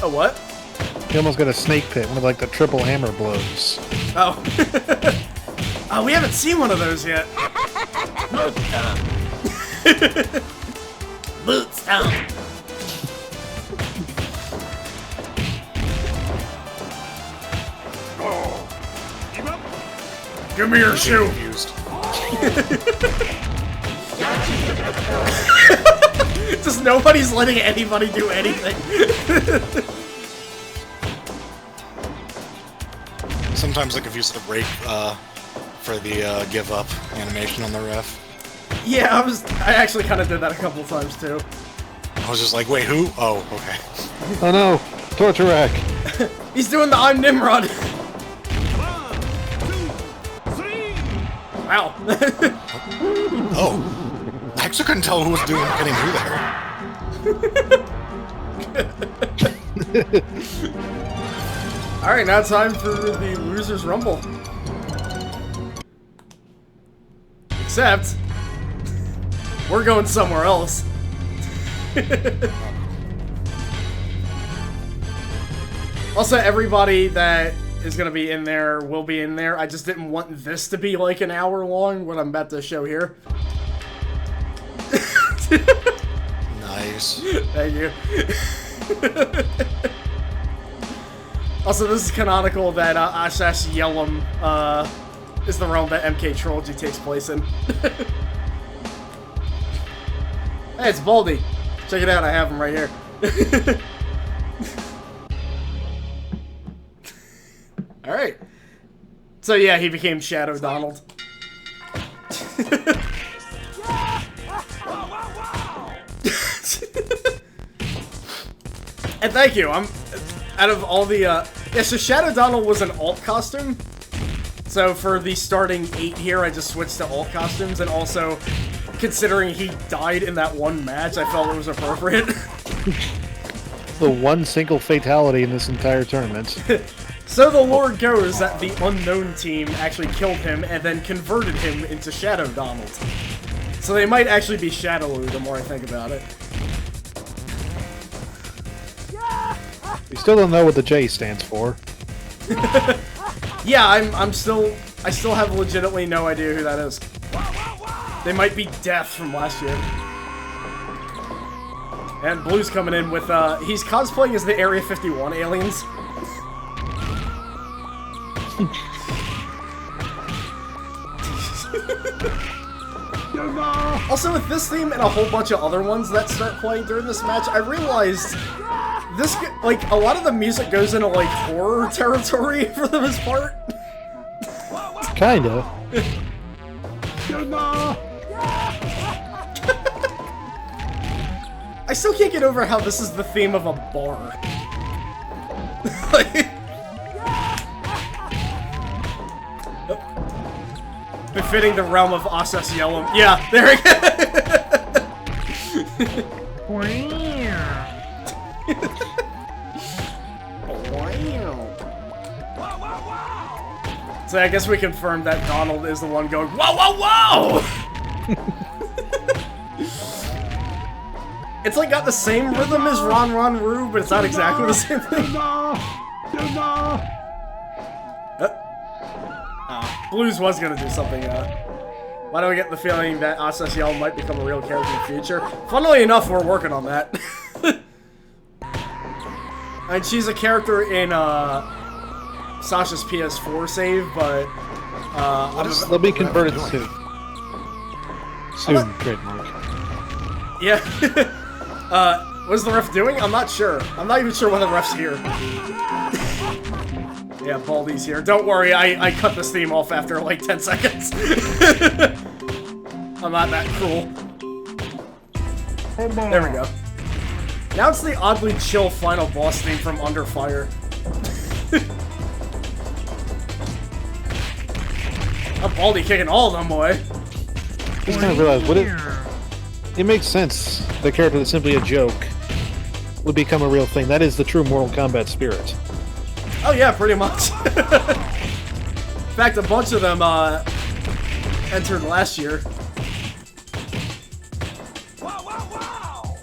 A what? We almost got a snake pit, one of like the triple hammer blows. Oh. Oh, we haven't seen one of those yet. Boots down. Give me your shoe. Just nobody's letting anybody do anything. Sometimes I confuse the break for the give up animation on the ref. Yeah, I actually kind of did that a couple times too. I was just like, wait, who? Oh, okay. Oh no, torture rack. He's doing the I'm Nimrod. Wow. Oh, I actually couldn't tell who was getting who there. Alright, now time for the Losers Rumble. Except, we're going somewhere else. Also, everybody that is going to be in there will be in there. I just didn't want this to be like an hour long, what I'm about to show here. Nice. Thank you. Also, this is canonical that Ashash Yellum is the realm that MK Trilogy takes place in. Hey, it's Baldy. Check it out, I have him right here. Alright. So yeah, he became Shadow Donald. And thank you, I'm... Out of all the, yeah, so Shadow Donald was an alt costume. So for the starting 8 here, I just switched to alt costumes, and also, considering he died in that one match, I felt it was appropriate. The one single fatality in this entire tournament. So the lore goes that the unknown team actually killed him and then converted him into Shadow Donald. So they might actually be Shadowloo the more I think about it. We still don't know what the J stands for. Yeah, I still have legitimately no idea who that is. They might be Death from last year. And Blue's coming in with, he's cosplaying as the Area 51 aliens. Also, with this theme and a whole bunch of other ones that start playing during this match, I realized this, like, a lot of the music goes into, like, horror territory for the most part. Kinda. I still can't get over how this is the theme of a bar. Like, befitting the realm of Asas Yellum. Yeah, there we go. So I guess we confirmed that Donald is the one going, whoa, whoa, whoa! It's like got the same rhythm as Ron Ron Roo, but it's not exactly the same thing. Blues was gonna do something, why do I get the feeling that Asas Yell might become a real character in the future? Funnily enough, we're working on that. And she's a character in, Sasha's PS4 save, but, They'll be converted soon. Soon, trademark. Yeah. What's the ref doing? I'm not sure. I'm not even sure when the ref's here. Yeah, Baldy's here. Don't worry, I cut this theme off after like 10 seconds. I'm not that cruel. There we go. Now it's the oddly chill final boss theme from Under Fire. Oh, Baldy kicking all of them away. I just kind of realized, it makes sense. The character that's simply a joke would become a real thing. That is the true Mortal Kombat spirit. Oh yeah, pretty much. In fact, a bunch of them entered last year. Wow, wow, wow!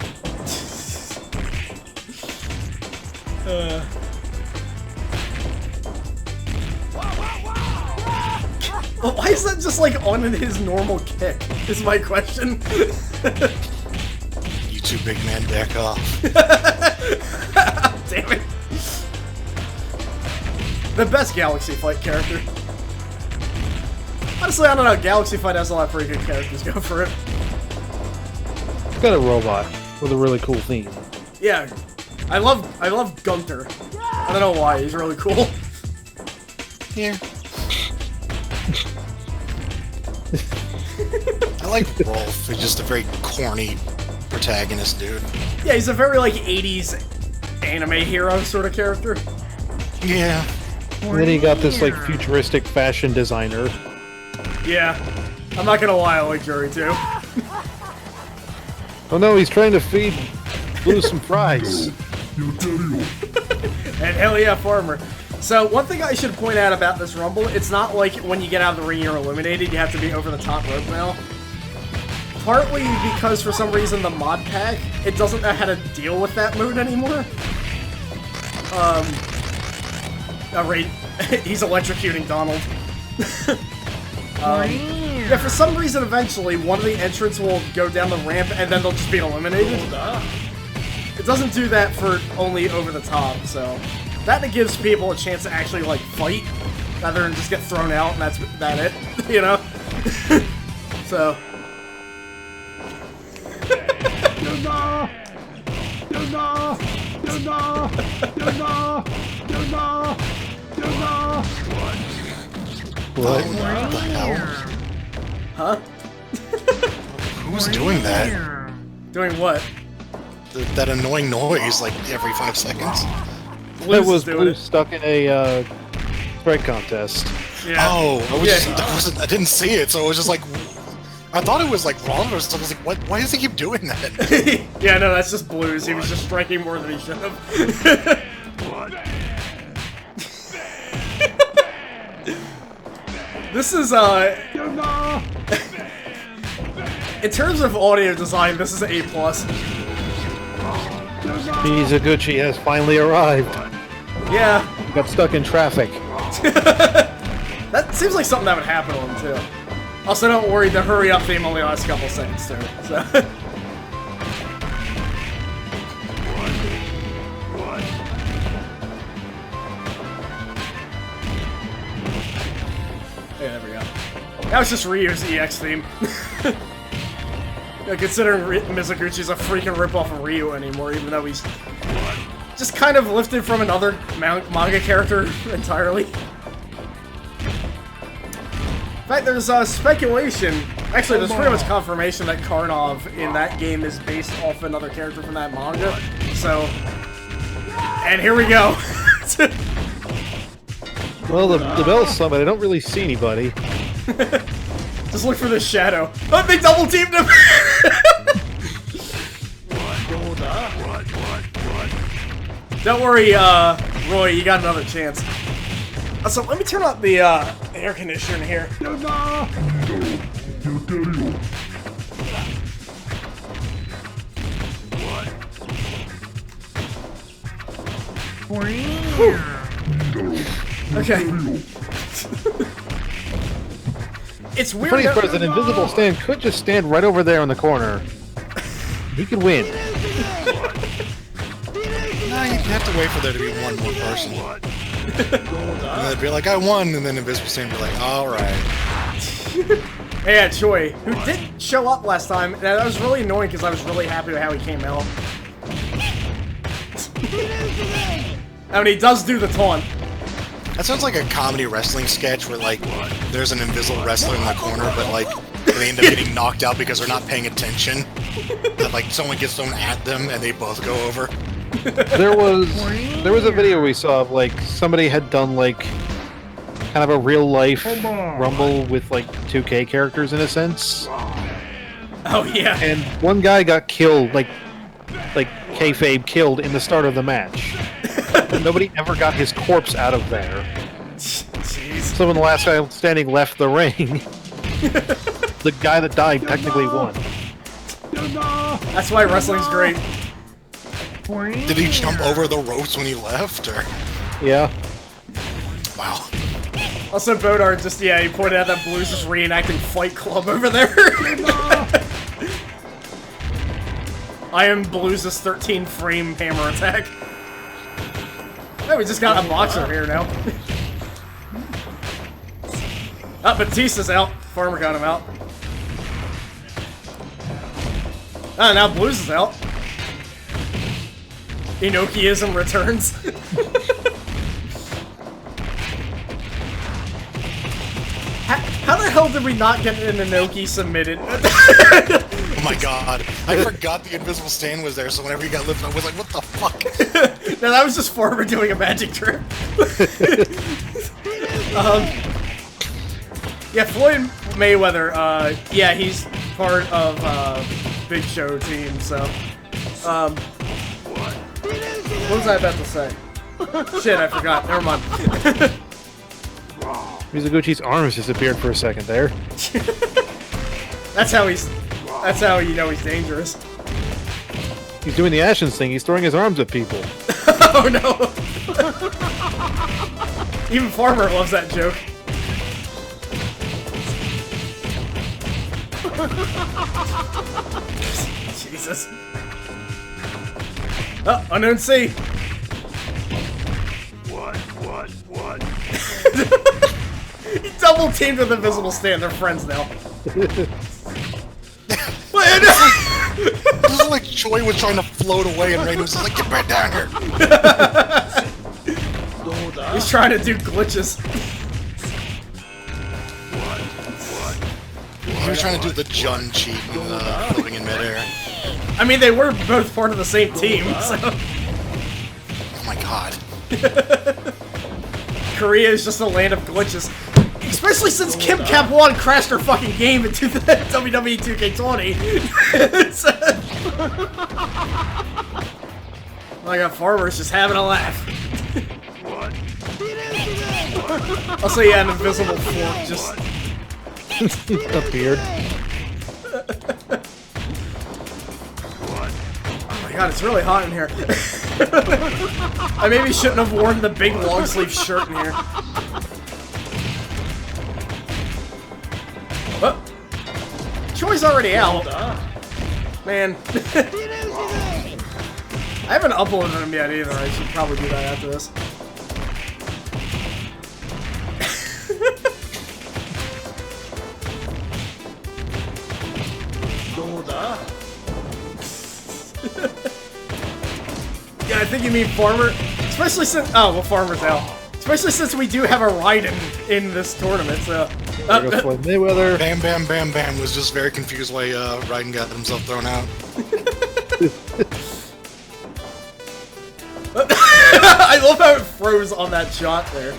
Well, why is that just like on in his normal kick? Is my question. You two big men, back off. Damn it. The best Galaxy Fight character. Honestly, I don't know. Galaxy Fight has a lot of pretty good characters. Go for it. It's got a robot with a really cool theme. Yeah, I love Gunther. I don't know why. He's really cool. Here. I like Rolf. He's just a very corny protagonist, dude. Yeah, he's a very like 80s anime hero sort of character. Yeah. And then he got this like futuristic fashion designer. Yeah, I'm not gonna lie, I like Jury too. Oh no, he's trying to feed Blue some fries. And hell yeah, Farmer. So one thing I should point out about this Rumble, it's not like when you get out of the ring you're eliminated, you have to be over the top rope now. Partly because for some reason the mod pack, it doesn't know how to deal with that mode anymore. Right, he's electrocuting Donald. Yeah, for some reason eventually one of the entrants will go down the ramp and then they'll just be eliminated. It doesn't do that for only over the top, so that gives people a chance to actually like fight rather than just get thrown out and that's it, you know? So What? What the hell? huh? Who's doing that? Doing what? That annoying noise, like, every 5 seconds? That Blues was is doing Blue it. stuck in a sprite contest. Yeah. Oh, Yeah. I didn't see it, so it was just like... I thought it was, like, wrong or something. I was like, what? Why does he keep doing that? Yeah, no, that's just Blues. He was just striking more than he should have. This is, in terms of audio design, this is an A+. Mizuguchi has finally arrived. Yeah, He got stuck in traffic. that seems like something that would happen to him, too. Also, don't worry, the hurry up theme only lasts a couple seconds, too, so... Yeah, there we go. That was just Ryu's EX theme. Yeah, considering Mizuguchi's a freaking ripoff of Ryu anymore, even though he's just kind of lifted from another manga character entirely. In fact, there's speculation. Actually, there's pretty much confirmation that Karnov in that game is based off another character from that manga. So, and here we go. Well, the bell's sung, but I don't really see anybody. Just look for the shadow. Oh, they double teamed him! Don't worry, Roy, you got another chance. So let me turn up the air conditioner in here. Okay. It's weird. The funniest part is an invisible stand could just stand right over there in the corner. He could win. No, you have to wait for there to be one more person. And they'd be like, I won, and then Invisible Stand would be like, alright. Hey, yeah, Choi, who did show up last time, and that was really annoying because I was really happy with how he came out. I mean, he does do the taunt. That sounds like a comedy wrestling sketch where, like, there's an invisible wrestler in the corner, but, like, they end up getting knocked out because they're not paying attention. That, like, someone gets thrown at them and they both go over. There was a video we saw of, like, somebody had done, like, kind of a real-life Rumble with, like, 2K characters, in a sense. Oh, yeah. And one guy got killed, like kayfabe killed in the start of the match. Nobody ever got his corpse out of there. Jeez. So when the last guy standing left the ring, the guy that died technically won. That's why wrestling's great. Did he jump over the ropes when he left, or? Yeah. Wow. Also, Bodar just, yeah, he pointed out that Blues is reenacting Fight Club over there. I am Blues' 13-frame hammer attack. Oh, we just got a boxer here now. Ah, Batista's out. Farmer got him out. Ah, now Blues is out. Inokiism returns. How the hell did we not get an Inoki submitted? Oh my god. I forgot the invisible stand was there, so whenever he got lifted, I was like, what the fuck? No, that was just Farmer doing a magic trick. Yeah, Floyd Mayweather, yeah, he's part of Big Show team, so. What was I about to say? Shit, I forgot. Never mind. Mizuguchi's arms disappeared for a second there. That's how you know he's dangerous. He's doing the Ashens thing. He's throwing his arms at people. Oh no! Even Farmer loves that joke. Jesus. Oh, unknown C. What? He double teamed with Invisible Stand. They're friends now. This is like Choi was trying to float away and Raiden was just like, get back down here. He's trying to do glitches. He was trying to do the Jun cheat and floating in midair. I mean, they were both part of the same team, so. Oh my god. Korea is just a land of glitches. Especially since Kim Cap 1 crashed her fucking game into the WWE 2K20. I got Farmer's just having a laugh. Also, yeah, an invisible fork just appeared. Oh my god, it's really hot in here. I maybe shouldn't have worn the big long sleeve shirt in here. Oh. Choi's already out. Man. I haven't uploaded him yet either. I should probably do that after this. Yeah, I think you mean Farmer. Especially since... Oh, well, Farmer's out. Especially since we do have a Raiden in this tournament, so... There goes Floyd Mayweather. Bam Bam Bam Bam was just very confused why Raiden got himself thrown out. I love how it froze on that shot there.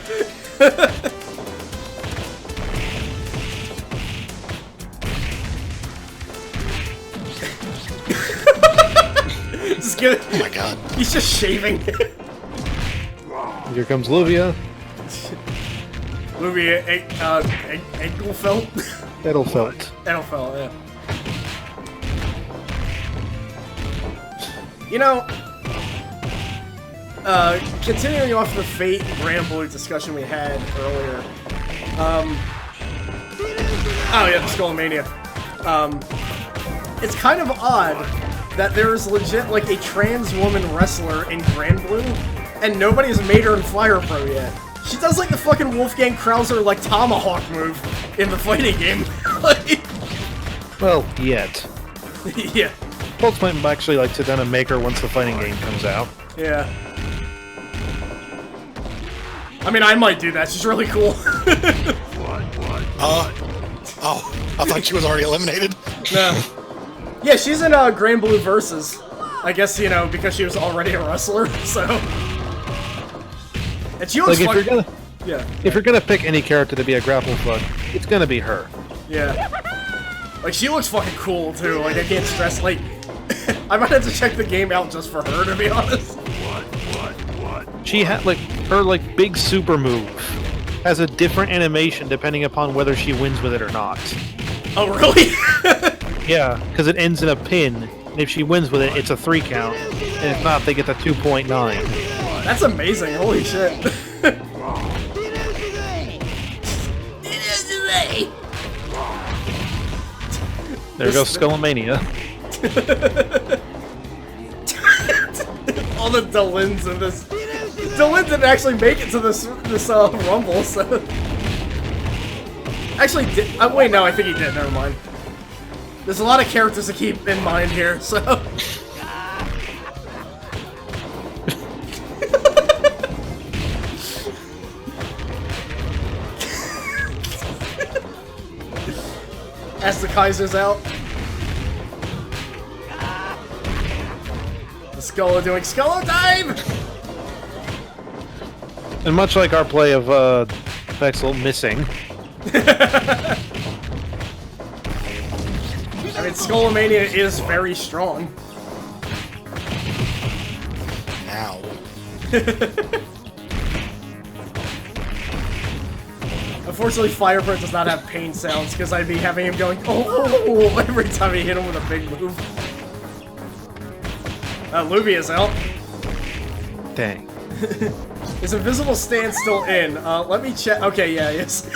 Just get it. Oh my god. He's just shaving. Here comes Luvia. Movie Engelfeld? Edelfelt. Edelfeld, yeah. You know, continuing off the Fate Grand Blue discussion we had earlier, oh yeah, the Skullmania. It's kind of odd that there's legit, like, a trans woman wrestler in Grand Blue, and nobody's made her in Fire Pro yet. She does, like, the fucking Wolfgang Krauser, like, tomahawk move in the fighting game. Like, Well, yet. yeah, Folks might actually like sit down and make her once the fighting game comes out. yeah. I mean, I might do that. She's really cool. Oh, I thought she was already eliminated. No. Yeah, she's in Grand Blue Versus. I guess, you know, because she was already a wrestler, so... And she looks Like, if you're gonna pick any character to be a grapple fuck, it's gonna be her. Yeah. Like, she looks fucking cool, too. Like, I can't stress, like... I might have to check the game out just for her, to be honest. She had, like, her, like, big super move has a different animation depending upon whether she wins with it or not. Oh, really? Yeah, because it ends in a pin, and if she wins with it, it's a 3 count, and if not, they get the 2.9. That's amazing. Holy shit. There goes Skullmania. All the Delins in this. Delin didn't actually make it to this Rumble, so... Actually, wait, no, I think he did. Never mind. There's a lot of characters to keep in mind here, so... As the Kaiser's out. The Skullo doing Skullo dive! And much like our play of Vexel missing, I mean, Skullomania is very strong. Ow. Unfortunately, Firebird does not have pain sounds, because I'd be having him going, oh, every time he hit him with a big move. Luvia's out. dang. Is Invisible Stand still in? Let me check. Okay, yeah, yes.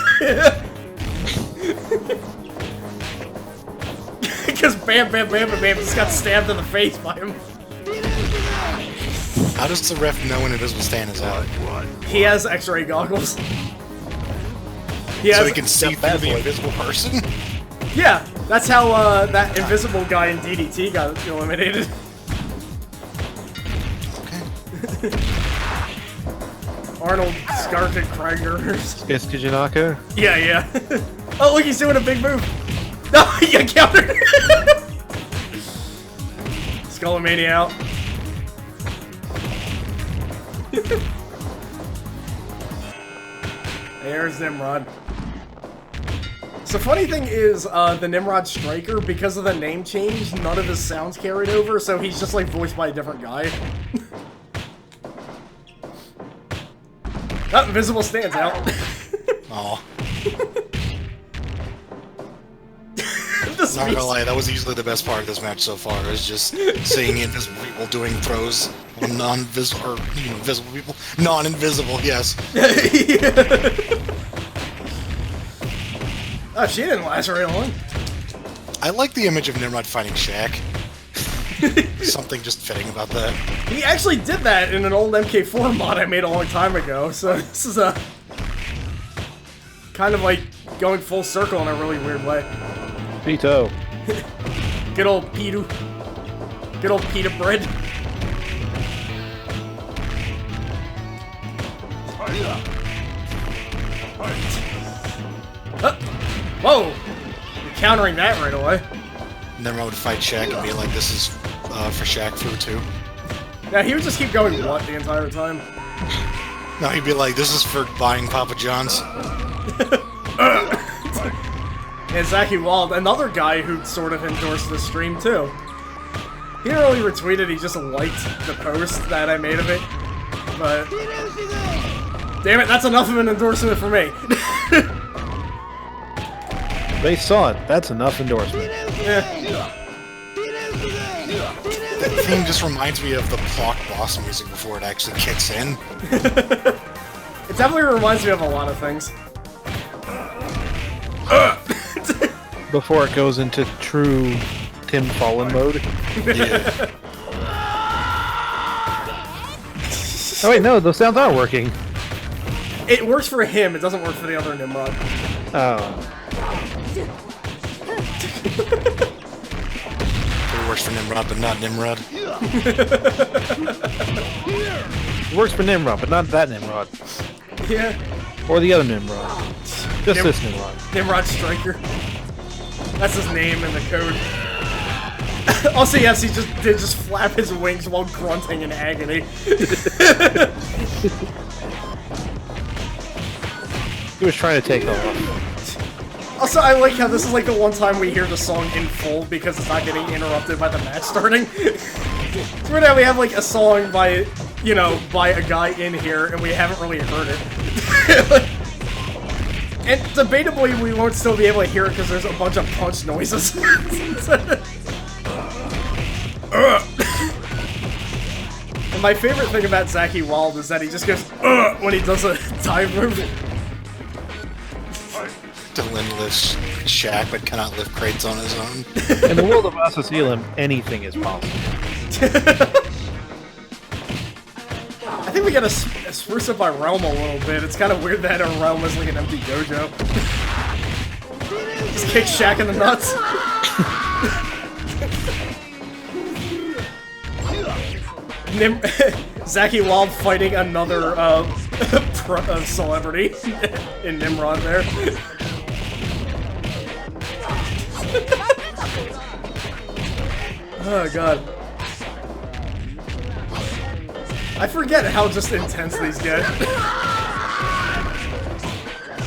Because Bam Bam Bam Bam Bam just got stabbed in the face by him. How does the ref know when Invisible Stand is out? He has X-ray goggles. He So has, he can see through the invisible person? yeah, that's how that invisible guy in DDT got eliminated. Okay. Arnold Scarlet Krieger. It's Kijinaka. Yeah, yeah. Oh, look, he's doing a big move. No, he got countered. Skullomania out. There's Nimrod. So funny thing is, the Nimrod Striker, because of the name change, none of his sounds carried over, so he's just like voiced by a different guy. Oh, Invisible Stands out. Aw. Not gonna lie, that was easily the best part of this match so far, is just seeing invisible people doing throws on non-visible, or, you know, visible people. Non-invisible, yes. Oh, she didn't last very long. I like the image of Nimrod fighting Shaq. Something just fitting about that. He actually did that in an old MK4 mod I made a long time ago, so this is a... kind of like going full circle in a really weird way. Vito. Good old pita. Good old pita bread. Whoa! You're countering that right away. And then I would fight Shaq and be like, this is for Shaq food too. Yeah, he would just keep going what the entire time? No, he'd be like, this is for buying Papa John's. And Zachy Wald, another guy who sort of endorsed the stream too. He didn't really retweet it, he just liked the post that I made of it. But damn it, that's enough of an endorsement for me. They saw it. That's enough endorsement. Yeah. That theme just reminds me of the Clock Boss music before it actually kicks in. It definitely reminds me of a lot of things. Before it goes into true Tim Fallen mode. Yeah. Oh wait, no, those sounds aren't working. It works for him, it doesn't work for the other Nimrod. Oh. It works for Nimrod, but not Nimrod. It works for Nimrod, but not that Nimrod. Yeah. Or the other Nimrod. Just this Nimrod. Nimrod Striker. That's his name in the code. Also, yes, he did just flap his wings while grunting in agony. He was trying to take off. Also, I like how this is like the one time we hear the song in full because it's not getting interrupted by the match starting. So right now we have like a song by, you know, by a guy in here and we haven't really heard it. And debatably we won't still be able to hear it because there's a bunch of punch noises. And my favorite thing about Zachy Wald is that he just goes when he does a dive move. Dylan lifts Shaq, but cannot lift crates on his own. In the world of Assassilum, anything is possible. I think we gotta spruce up our realm a little bit. It's kind of weird that our realm is like an empty dojo. Just kick Shaq in the nuts. Zachy Wald fighting another celebrity in Nimrod there. Oh god. I forget how just intense these get.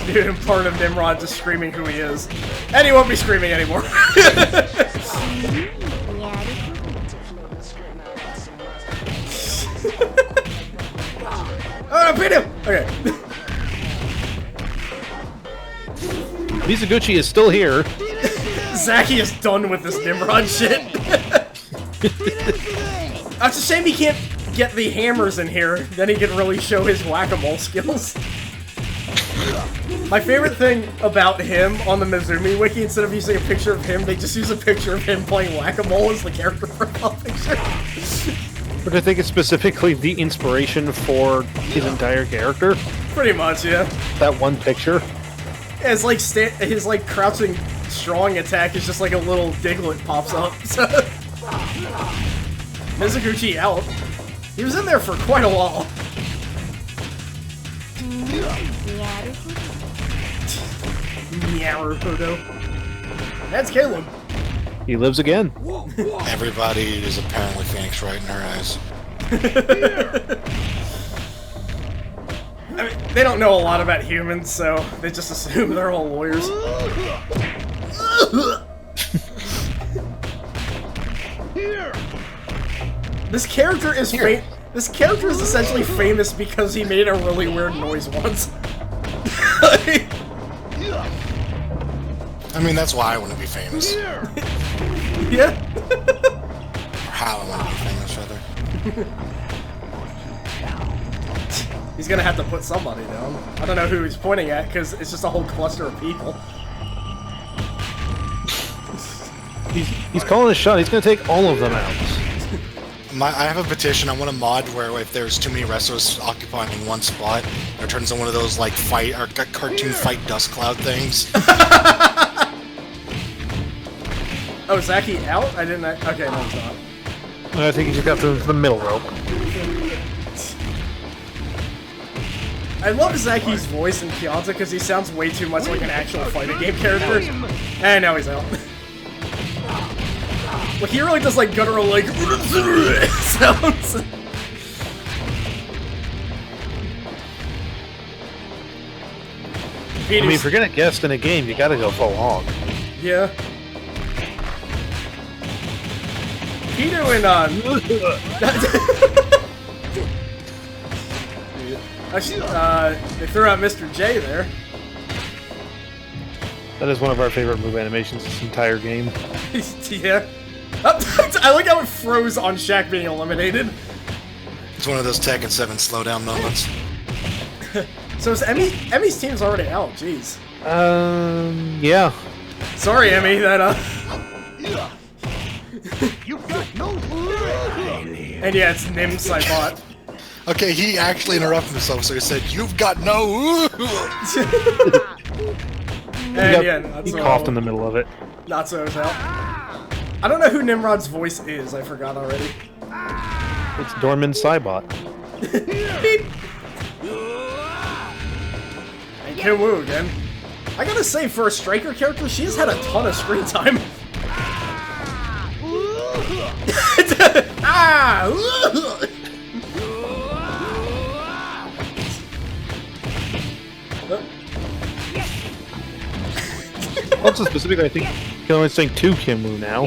Dude, I'm part of Nimrod just screaming who he is. And he won't be screaming anymore. Oh, I beat him! Okay. Mizuguchi is still here. Zachy is done with this Nimrod shit. It's a shame he can't get the hammers in here, then he can really show his whack-a-mole skills. My favorite thing about him on the Mizumi wiki, instead of using a picture of him, they just use a picture of him playing whack-a-mole as the character profile picture. Which I think is specifically the inspiration for his entire character. Pretty much, yeah. That one picture. It's like his like crouching strong attack is just like a little Diglett pops up. Mizuguchi out. He was in there for quite a while. Naruto. That's Caleb. He lives again. Everybody is apparently Phoenix Wright in her eyes. I mean, they don't know a lot about humans, so they just assume they're all lawyers. This character is essentially famous because he made a really weird noise once. I mean, that's why I want to be famous. Yeah. Or how I want to be famous, rather. He's gonna have to put somebody down. I don't know who he's pointing at, because it's just a whole cluster of people. He's calling his shot. He's going to take all of them out. I have a petition. I want a mod where if there's too many wrestlers occupying one spot, it turns into one of those like cartoon fight dust cloud things. Oh, is Zaki out? I didn't. Okay, no, he's not. I think he just got to the middle rope. I love Zaki's voice in Kyoto because he sounds way too much like an actual fighting game character. And now he's out. Well, he really does like guttural like sounds. I mean, if you're gonna guest in a game, you gotta go full hog. Yeah. Peter and actually, they threw out Mr. J there. That is one of our favorite move animations this entire game. Yeah. Oh, I like how it froze on Shaq being eliminated. It's one of those Tekken 7 slowdown moments. So is Emmy's team's already out, jeez. Yeah. Sorry, Emmy, that and yeah, it's Nim Saibot. Okay, he actually interrupted himself, so he said, "You've got no." And yeah, He coughed in the middle of it. Natsu's out. I don't know who Nimrod's voice is. I forgot already. It's Dorman Saibot. Beep. And Kim Woo again. I gotta say, for a striker character, she's had a ton of screen time. Also, specifically, I think you can only sing 2 Kim Woo now.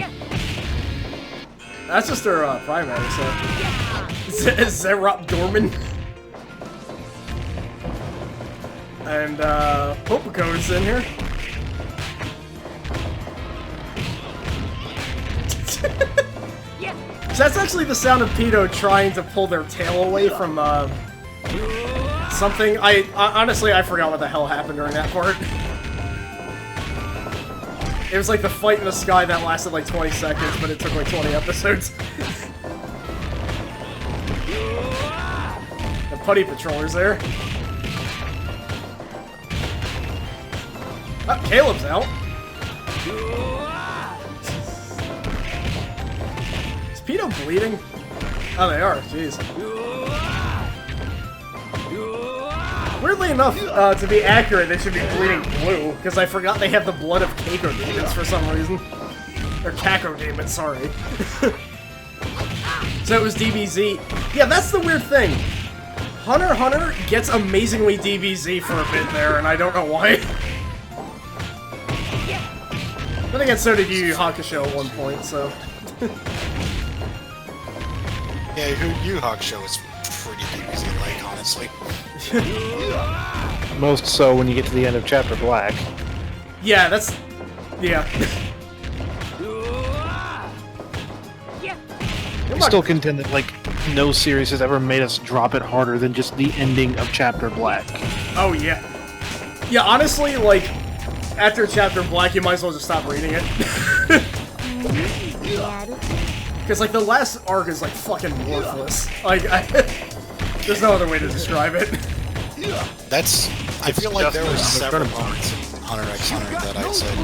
That's just her primary, so. Zerop Dorman. And, Popoko is in here. So that's actually the sound of Pito trying to pull their tail away from, something. Honestly, I forgot what the hell happened during that part. It was like the fight in the sky that lasted like 20 seconds, but it took like 20 episodes. The Putty Patroller's there. Oh, Caleb's out. Is Pito bleeding? Oh, they are. Jeez. Weirdly enough, to be accurate, they should be bleeding blue, because I forgot they have the blood of Kako demons for some reason. Or Kako demons, sorry. So it was DBZ. Yeah, that's the weird thing. Hunter x Hunter gets amazingly DBZ for a bit there, and I don't know why. Then again, so did Yu Yu Hakusho at one point, so... Yeah, Yu Hakusho is pretty DBZ-like, honestly. Most so when you get to the end of Chapter Black. Yeah, that's... Yeah. I still contend that, like, no series has ever made us drop it harder than just the ending of Chapter Black. Oh, yeah. Yeah, honestly, like, after Chapter Black, you might as well just stop reading it. Because, like, the last arc is, like, fucking worthless. Like, there's no other way to describe it. I feel like there were several moments in Hunter x Hunter that I said,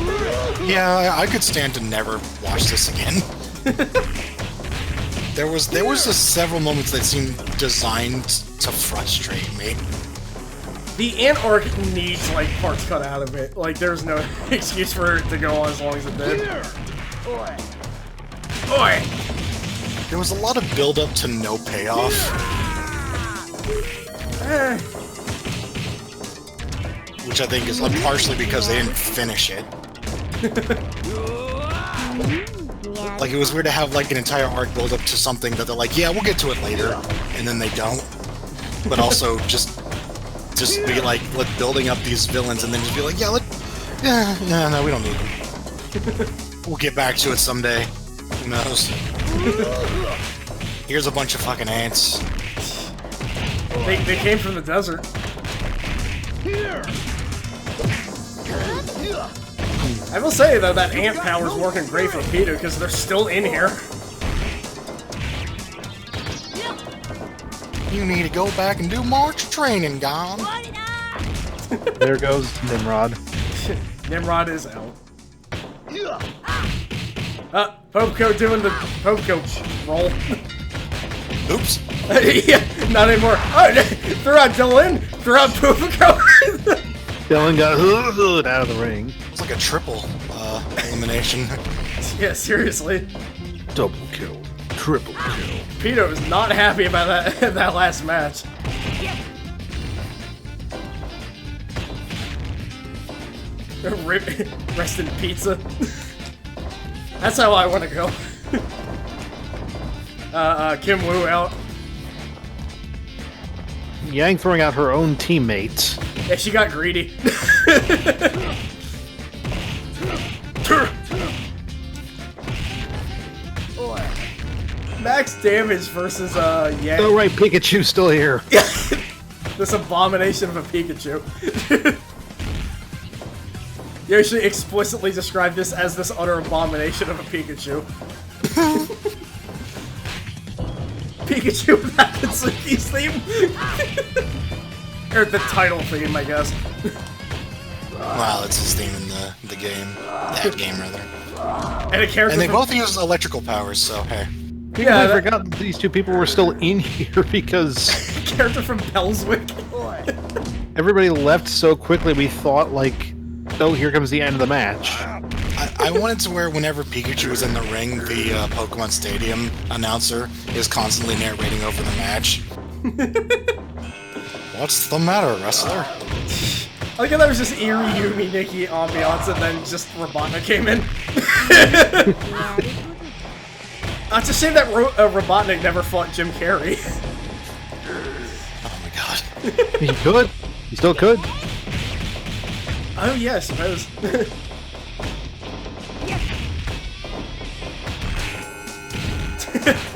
yeah, I could stand to never watch this again. There was just several moments that seemed designed to frustrate me. The Ant arc needs, like, parts cut out of it. Like, there's no excuse for it to go on as long as it did. Oi! There was a lot of build-up to no payoff. Which I think is like partially because they didn't finish it. Like, it was weird to have, like, an entire arc build up to something that they're like, yeah, we'll get to it later, and then they don't. But also, just be like, building up these villains, and then just be like, no, we don't need them. We'll get back to it someday. Who knows? Here's a bunch of fucking ants. They came from the desert. I will say, though, that ant power's working great for Peter, because they're still in here. You need to go back and do more training, Gon. There goes Nimrod. Nimrod is out. Poco doing the Poco roll. Oops. Yeah, not anymore. Oh, throw out Dylan, throw out Poco. Dylan got out of the ring. It's like a triple elimination. Yeah, seriously. Double kill. Triple kill. Pito is not happy about that last match. Rest in pizza. That's how I want to go. Kim Woo out. Yang throwing out her own teammates. Yeah, she got greedy. Max damage versus Yang. Oh right, Pikachu's still here. This abomination of a Pikachu. You actually explicitly described this as this utter abomination of a Pikachu. Pikachu with Akatsuki's theme? Or the title theme, I guess. Wow, that's his theme in the game. That game, rather. And a character And they from- both use electrical powers, so hey. Yeah, I that- forgot that these two people were still in here because character from Bellswick. everybody left so quickly we thought, like, oh, here comes the end of the match. I wanted to where whenever Pikachu is in the ring, the Pokemon Stadium announcer is constantly narrating over the match. What's the matter, wrestler? I like how there was just eerie Yumi Nikki ambiance and then just Robotnik came in. It's a shame that Robotnik never fought Jim Carrey. Oh my god. He could. He still could. Oh yeah, I suppose.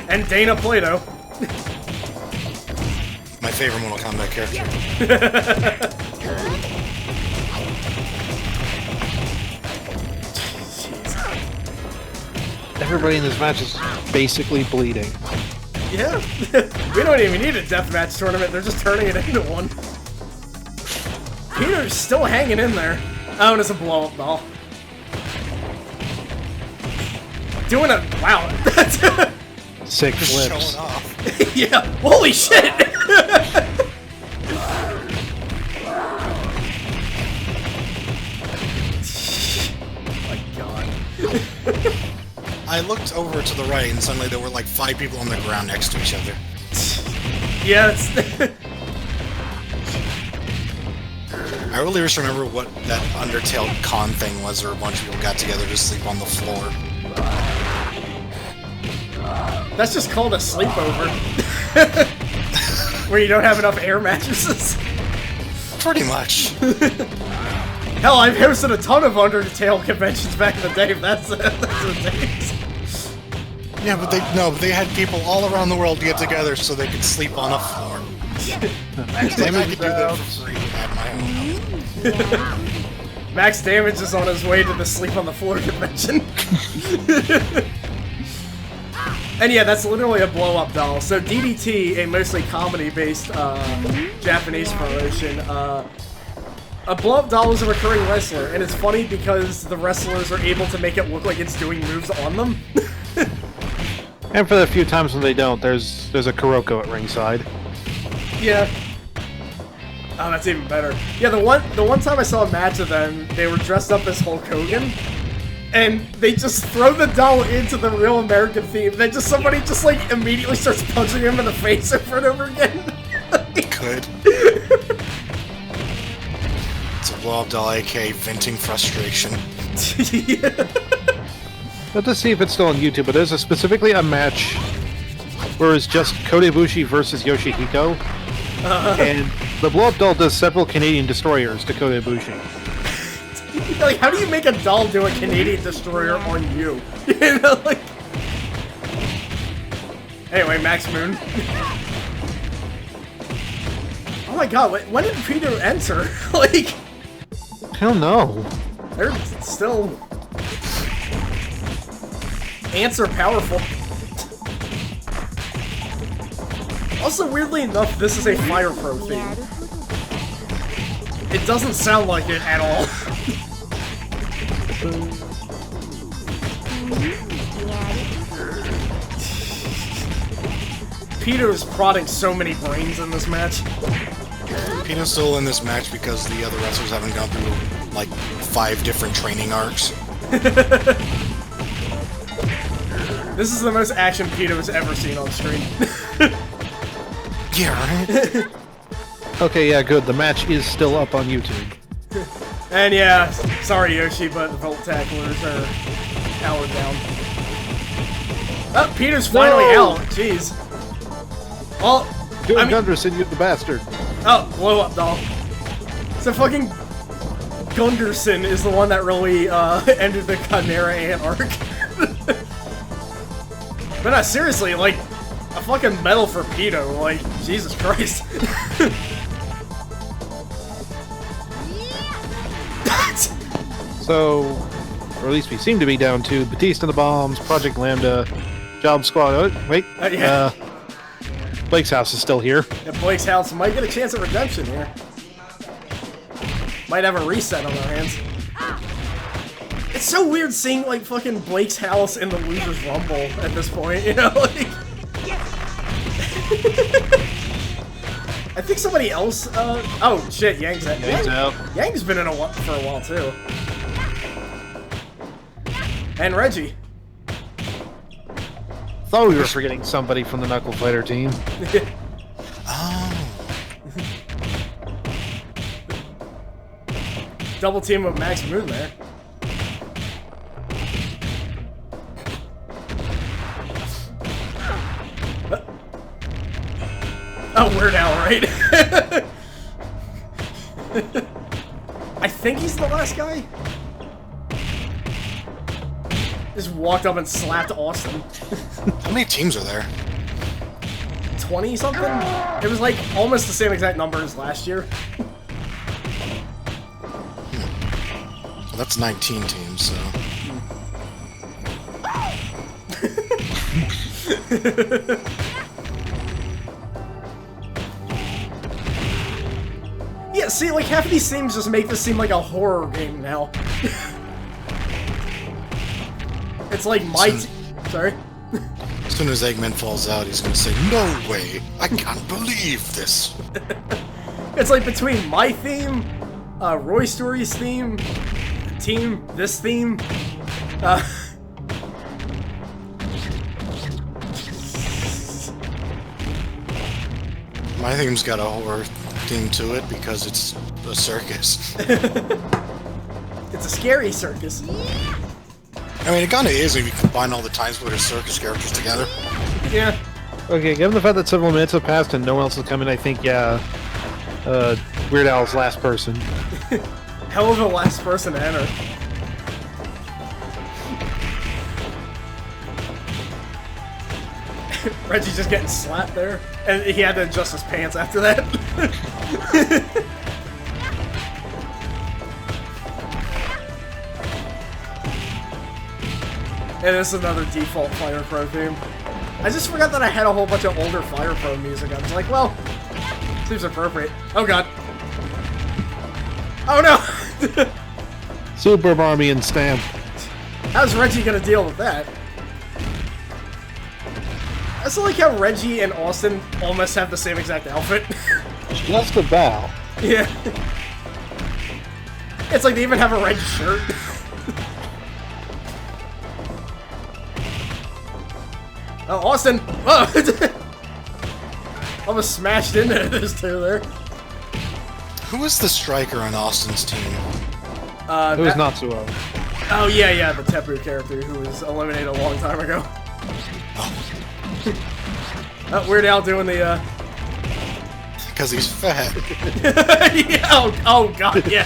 And Dana Plato. My favorite Mortal Kombat character. Everybody in this match is basically bleeding. Yeah. We don't even need a deathmatch tournament, they're just turning it into one. Peter's still hanging in there. Oh, and it's a blow-up doll. Doing a... wow. Sick Just flips. showing off. Yeah. Holy shit! My god. I looked over to the right and suddenly there were like 5 people on the ground next to each other. Yeah, it's... I really just remember what that Undertale con thing was where a bunch of people got together to sleep on the floor. That's just called a sleepover. Where you don't have enough air mattresses. Pretty much. Hell, I've hosted a ton of Undertale conventions back in the day, if that's what it is. Yeah, but they had people all around the world get together so they could sleep on a floor. Like, I could do that for free at my own house. Max Damage is on his way to the Sleep on the Floor convention. And yeah, that's literally a blow-up doll. So DDT, a mostly comedy-based Japanese promotion, a blow-up doll is a recurring wrestler, and it's funny because the wrestlers are able to make it look like it's doing moves on them. And for the few times when they don't, there's a Kuroko at ringside. Yeah. Oh, that's even better. Yeah, the one time I saw a match of them, they were dressed up as Hulk Hogan, and they just throw the doll into the real American theme. Then just somebody just like immediately starts punching him in the face over and over again. Could. It's a blow-up doll, aka venting frustration. Yeah. Let's just see if it's still on YouTube, but there's specifically a match where it's just Kota Ibushi versus Yoshihiko, and the blow-up doll does several Canadian destroyers to Kota Ibushi. Like, how do you make a doll do a Canadian destroyer on you? You know, like... Anyway, Max Moon. Oh my god, when did Peter enter? Like... I don't know. They're still... Ants are powerful. Also, weirdly enough, this is a Fire Pro theme. It doesn't sound like it at all. Peter is prodding so many brains in this match. Peanut's still in this match because the other wrestlers haven't gone through like 5 different training arcs. This is the most action Peter has ever seen on screen. Yeah, right? Okay, yeah, good. The match is still up on YouTube. And yeah, sorry Yoshi, but the Volt Tacklers are powered down. Oh, Peter's finally out. Jeez. Well, Good Gunderson, you the bastard. Oh, blow up doll. So fucking Gunderson is the one that really ended the Chimera Ant arc. But no, seriously, like, a fucking medal for Peter, like, Jesus Christ. So, or at least we seem to be down to Batista and the Bombs, Project Lambda, Job Squad. Oh, wait. Yeah. Blake's house is still here. Yeah, Blake's house might get a chance at redemption here. Might have a reset on their hands. It's so weird seeing, like, fucking Blake's house in the Losers Rumble at this point, you know? Like... I think somebody else, oh, shit, Yang's out. Yang's out. Yang's been in for a while, too. And Reggie. Thought we were forgetting somebody from the Knuckle Fighter team. Oh. Double team with Max Moon there. Oh, Weird Al, right? I think he's the last guy. Just walked up and slapped Austin. How many teams are there? 20 something? It was like almost the same exact number as last year. Well, that's 19 teams, so... Yeah, see, like half of these themes just make this seem like a horror game now. It's like sorry? As soon as Eggman falls out, he's gonna say, "No way! I can't believe this!" It's like between my theme, Roy Story's theme, this theme, My theme's got a horror theme to it because it's a circus. It's a scary circus. I mean, it kind of is if you combine all the Time Splitter circus characters together. Yeah. Okay, given the fact that several minutes have passed and no one else has come in, I think, yeah, Weird Al's last person. Hell of a last person to enter. Reggie's just getting slapped there, and he had to adjust his pants after that. And this is another default Fire Pro theme. I just forgot that I had a whole bunch of older Fire Pro music. I was like, well, seems appropriate. Oh god. Oh no! Super Marmion stamp. How's Reggie gonna deal with that? I also like how Reggie and Austin almost have the same exact outfit. Just about. Yeah. It's like they even have a red shirt. Oh, Austin! Oh! Almost smashed into this two there. Who is the striker on Austin's team? It was Natsuo. Oh, yeah, the Tepu character who was eliminated a long time ago. Oh, Weird Al doing the, Because he's fat. yeah, oh god, yeah.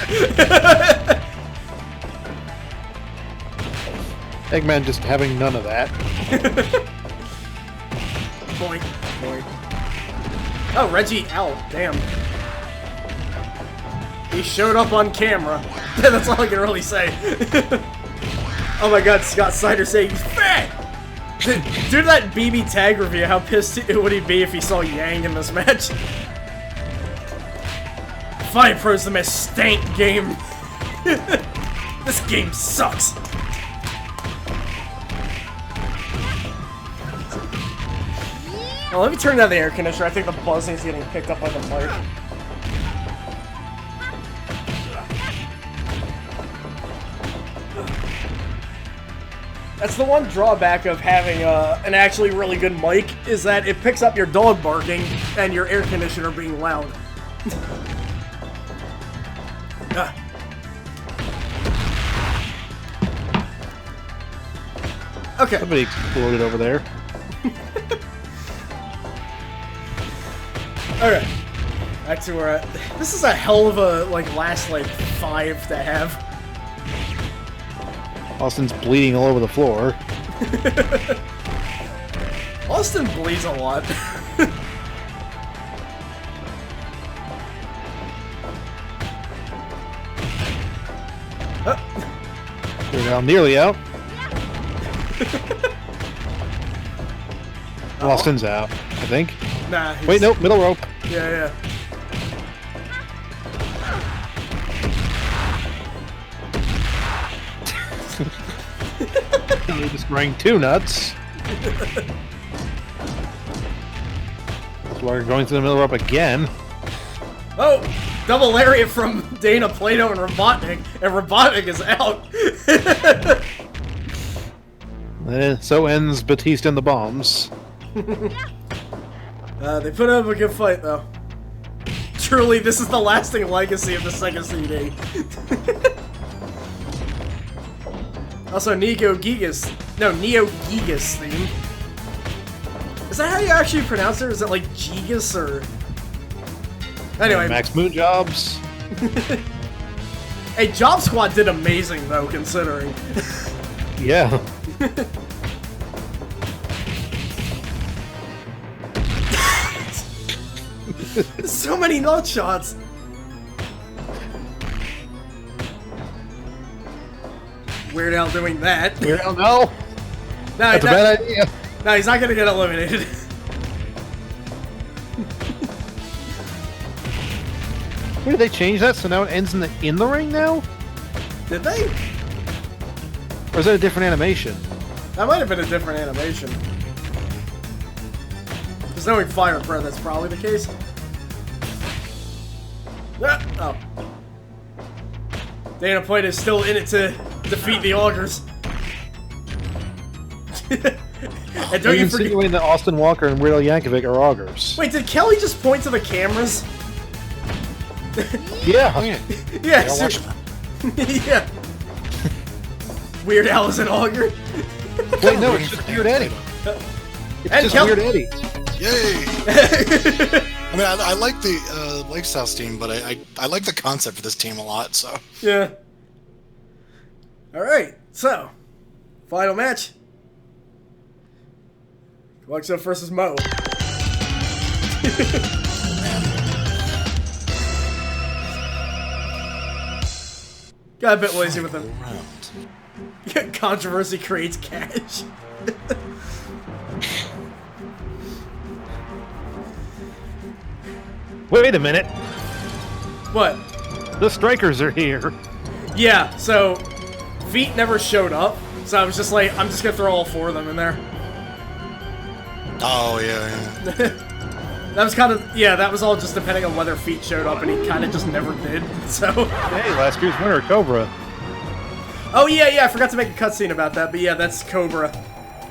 Eggman just having none of that. Boink, boink. Oh, Reggie out, damn. He showed up on camera. That's all I can really say. Oh my god, Scott Snyder saying he's fat! Due to that BB tag review, how pissed would he be if he saw Yang in this match? Fire Pro's the most stank game. This game sucks. Well, let me turn down the air conditioner. I think the buzzing is getting picked up by the mic. That's the one drawback of having an actually really good mic, is that it picks up your dog barking and your air conditioner being loud. Okay. Somebody exploded over there. Okay. Back to where this is a hell of a, last, 5 to have. Austin's bleeding all over the floor. Austin bleeds a lot. We're now nearly out. Austin's out, I think. Nah. Wait, nope, middle rope. Yeah. He just rang 2 nuts. So we're going to the middle rope again. Oh! Double lariat from Dana, Plato, and Robotnik. And Robotnik is out. And so ends Batiste and the Bombs. They put up a good fight, though. Truly, this is the lasting legacy of the Sega CD. Also, Neo Gigas theme. Is that how you actually pronounce it? Or is it like Gigas or... Anyway. Max Moon Jobs. Hey, Job Squad did amazing, though, considering. Yeah. So many nut shots. Weird Al doing that. Weird Al, no. That's a bad idea. No, he's not gonna get eliminated. Wait, did they change that so now it ends in the ring now? Did they? Or is that a different animation? That might have been a different animation. Because knowing Fire Pro, that's probably the case. Ah, oh. Dana Point is still in it to defeat the Augurs. And don't you forget insinuating that Austin Walker and Weird Al Yankovic are augurs? Wait, did Kelly just point to the cameras? Yeah. Oh, yeah. Yeah, I'll watch that. yeah. Weird Al is an augur. Wait, no, it's just Weird Eddie. It's And just Weird Eddie. Yay! I mean, I like the Lifestyle team, but I like the concept for this team a lot, so... Yeah. Alright, so. Final match. Alexa versus Mo. Got a bit lazy with him. Controversy creates cash. Wait a minute. What? The Strikers are here. Yeah, so Feet never showed up, so I was just like, I'm just gonna throw all 4 of them in there. Oh, yeah. That was kind of, yeah, that was all just depending on whether Feet showed up, and he kind of just never did, so. Hey, last year's winner, Cobra. Oh, yeah, I forgot to make a cutscene about that, but yeah, that's Cobra.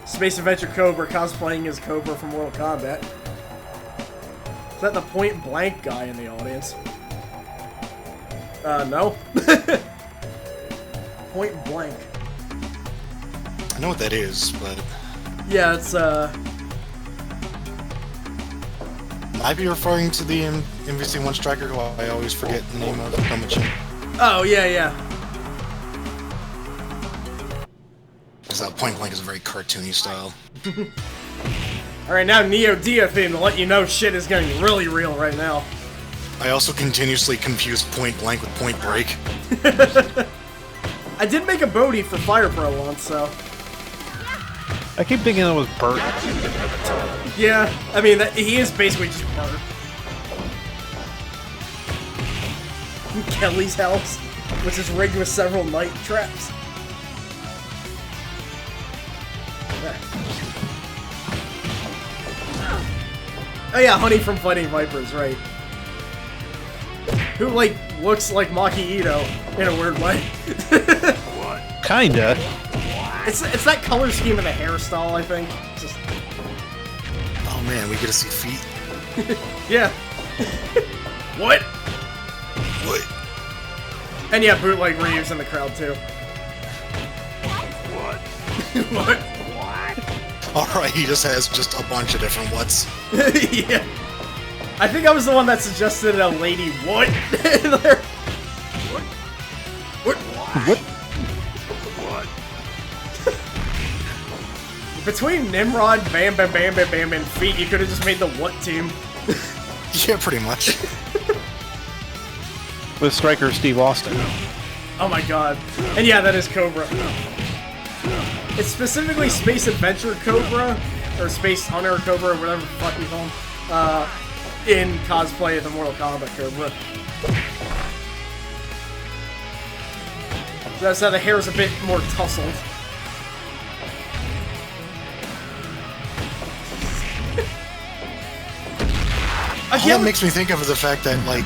Space Adventure Cobra cosplaying as Cobra from Mortal Kombat. Is that the Point Blank guy in the audience? No. Point Blank. I know what that is, but... Yeah, it's, Might be referring to the MVC1 striker who I always forget the name of. Oh, yeah. Because Point Blank is a very cartoony style. Alright, now Neo Dio theme to let you know shit is getting really real right now. I also continuously confuse Point Blank with Point Break. I did make a Bodhi for Fire Pro once, so... I keep thinking it was Bert. Yeah, I mean, he is basically just Bert. Kelly's house, which is rigged with several night traps. Oh yeah, Honey from Fighting Vipers, right. Who, like, looks like Maki Ito in a weird way. Kinda. It's that color scheme and the hairstyle, I think. Just... Oh man, we get to see feet. Yeah. What? What? And yeah, Bootleg Reeves in the crowd, too. What? What? Alright, he just has just a bunch of different whats. Yeah. I think I was the one that suggested a lady what in there. What? What? Between Nimrod, Bam Bam Bam Bam Bam, and Feet, you could have just made the what team. Yeah, pretty much. With striker Steve Austin. Oh my god. And yeah, that is Cobra. It's specifically Space Adventure Cobra, or Space Hunter Cobra, or whatever the fuck you call him, in cosplay of the Mortal Kombat Cobra. That's how the hair is a bit more tousled. All that makes me think of is the fact that, like,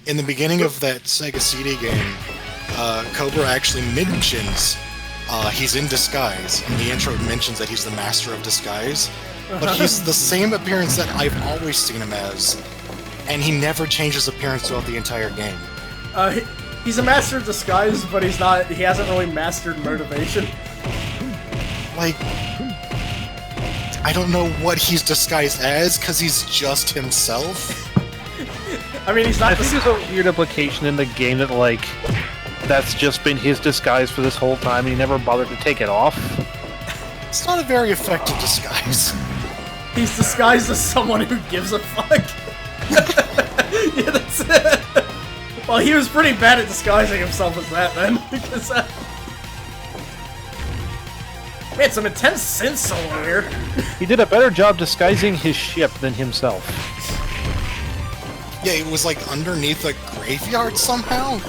in the beginning of that Sega CD game, Cobra actually mentions he's in disguise, and the intro mentions that he's the master of disguise, but he's the same appearance that I've always seen him as, and he never changes appearance throughout the entire game. He's a master of disguise, but he hasn't really mastered motivation. Like, I don't know what he's disguised as, because he's just himself. I mean, he's not. I think there's a weird implication in the game that, like, that's just been his disguise for this whole time, and he never bothered to take it off. It's not a very effective disguise. He's disguised as someone who gives a fuck. Yeah, that's it. Well, he was pretty bad at disguising himself as that, then. Because, man, some intense synth solo here. He did a better job disguising his ship than himself. Yeah, it was like underneath a graveyard somehow.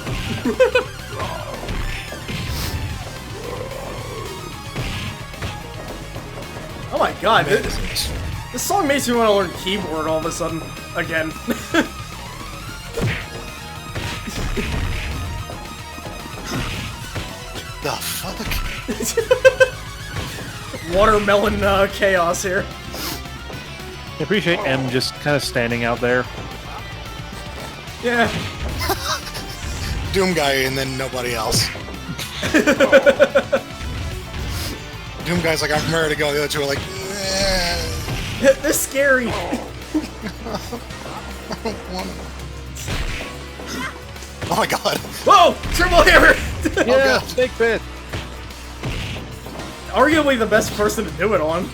Oh my god, this song makes me want to learn keyboard all of a sudden. Again. The fuck? Watermelon chaos here. I appreciate M just kind of standing out there. Yeah. Doom guy and then nobody else. Doom guy's like, I'm ready to go. The other two are like, eh. They're scary. Oh my god. Whoa! Triple hammer! Yeah, God. snake pit. Arguably the best person to do it on.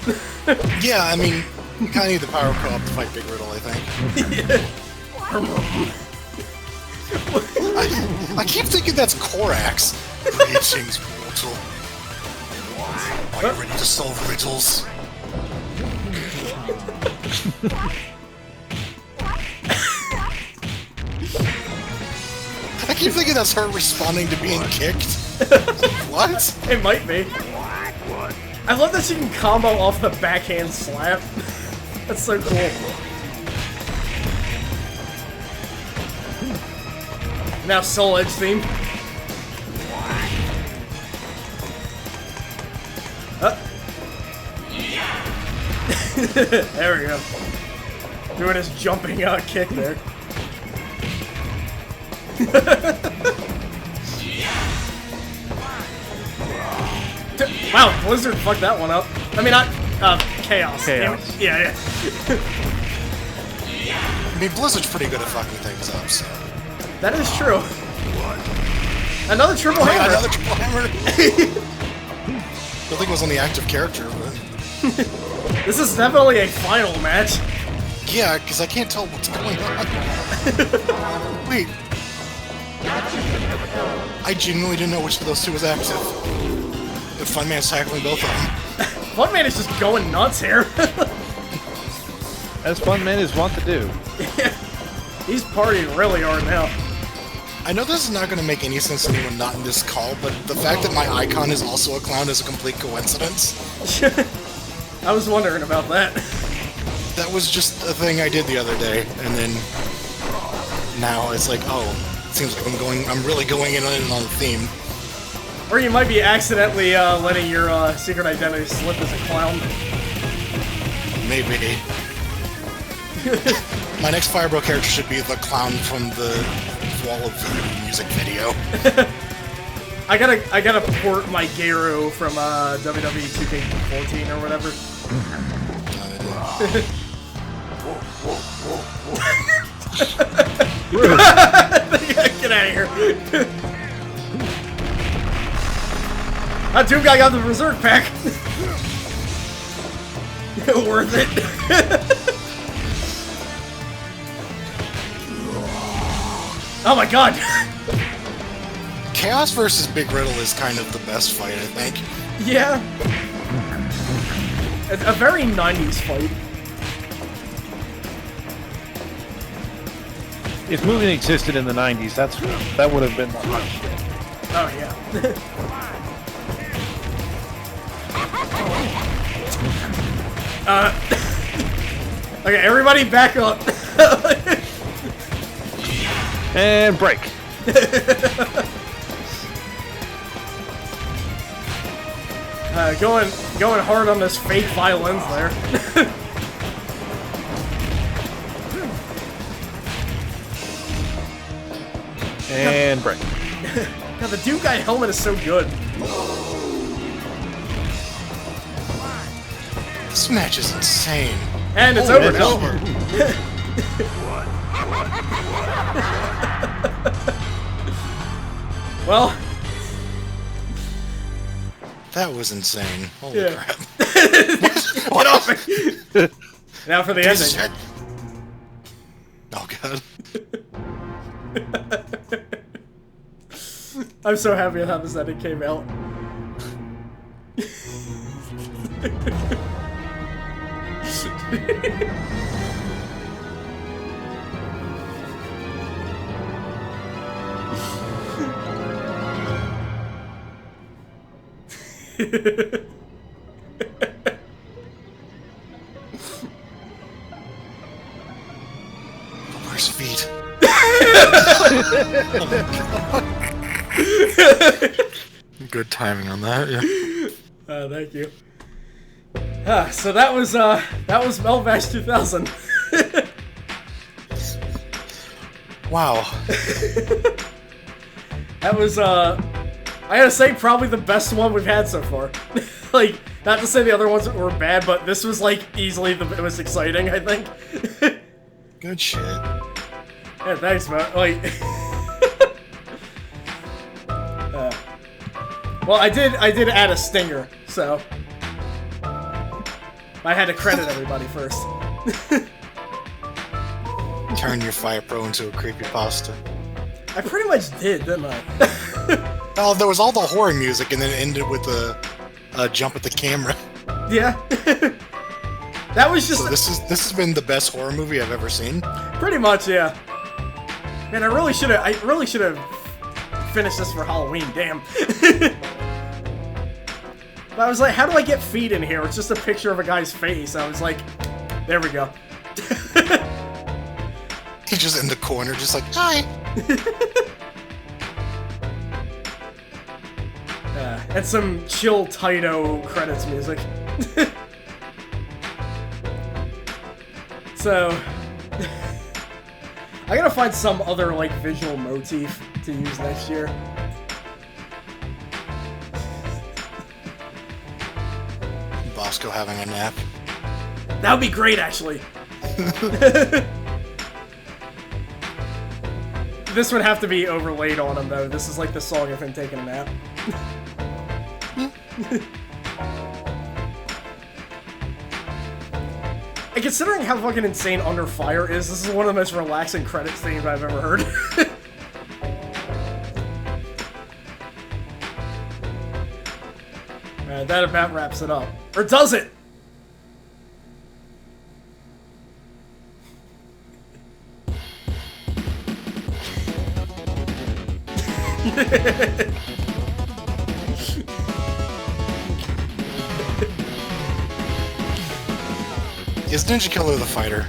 Yeah, I mean, you kind of need the power co-op to fight Big Riddle, I think. I keep thinking that's Korax. Greetings, mortal. Are you ready to solve riddles? I keep thinking that's her responding to being kicked. What? It might be. I love that she can combo off the backhand slap. That's so cool. Now Soul Edge theme. There we go. Doing his jumping kick there. Wow, Blizzard fucked that one up. I mean, not Chaos. Chaos. Yeah. I mean, Blizzard's pretty good at fucking things up, so... That is true. Another triple Oh, yeah, hammer. another triple hammer. Don't think it was on the active character, but... This is definitely a final match. Yeah, because I can't tell what's going on. Wait. I genuinely didn't know which of those two was active. The Fun Man's tackling both of them. Fun Man is just going nuts here. As Fun Man is wont to do. He's partying really hard now. I know this is not going to make any sense to anyone not in this call, but the fact that my icon is also a clown is a complete coincidence. I was wondering about that. That was just a thing I did the other day, and then now it's like, oh, it seems like I'm really going in on the theme. Or you might be accidentally letting your secret identity slip as a clown. Maybe. My next Firebro character should be the clown from the Wall of Voodoo music video. I gotta port my Garo from WWE 2K14 or whatever. Get out of here. That Doom guy got the Berserk pack. Worth it. Oh my god. Chaos versus Big Riddle is kind of the best fight, I think. Yeah. It's a very 90s fight. If moving existed in the 90s, that would have been the hot shit. Oh yeah. Okay, everybody back up. And break. Going hard on this fake violins there. And break. God, the Doom guy helmet is so good. This match is insane. And it's Oh, over it's now. over. Well, That was insane. Holy yeah. crap. Get off me. Now for the ending. Shit. Oh god. I'm so happy how this ending came out. Where's feet? Good timing on that, yeah. Thank you. So that was MelvBash 2000. Wow. That was I gotta say probably the best one we've had so far. Like, not to say the other ones were bad, but this was like easily the most exciting, I think. Good shit. Yeah, thanks, man. Like, well, I did add a stinger, so I had to credit everybody first. Turn your Fire Pro into a creepypasta. I pretty much did, didn't I? Oh, there was all the horror music, and then it ended with a jump at the camera. Yeah. That was just So this has been the best horror movie I've ever seen. pretty much, yeah. Man, I really should have finished this for Halloween. Damn. But I was like, how do I get feet in here? It's just a picture of a guy's face. I was like, there we go. He's just in the corner, just like, hi. And some chill Taito credits music. So, I gotta find some other, like, visual motif to use next year. Bosco having a nap. That would be great, actually. This would have to be overlaid on him, though. This is like the song of him taking a nap. And considering how fucking insane Under Fire is, this is one of the most relaxing credits themes I've ever heard. That about wraps it up. Or does it? Is Ninja Killer the fighter?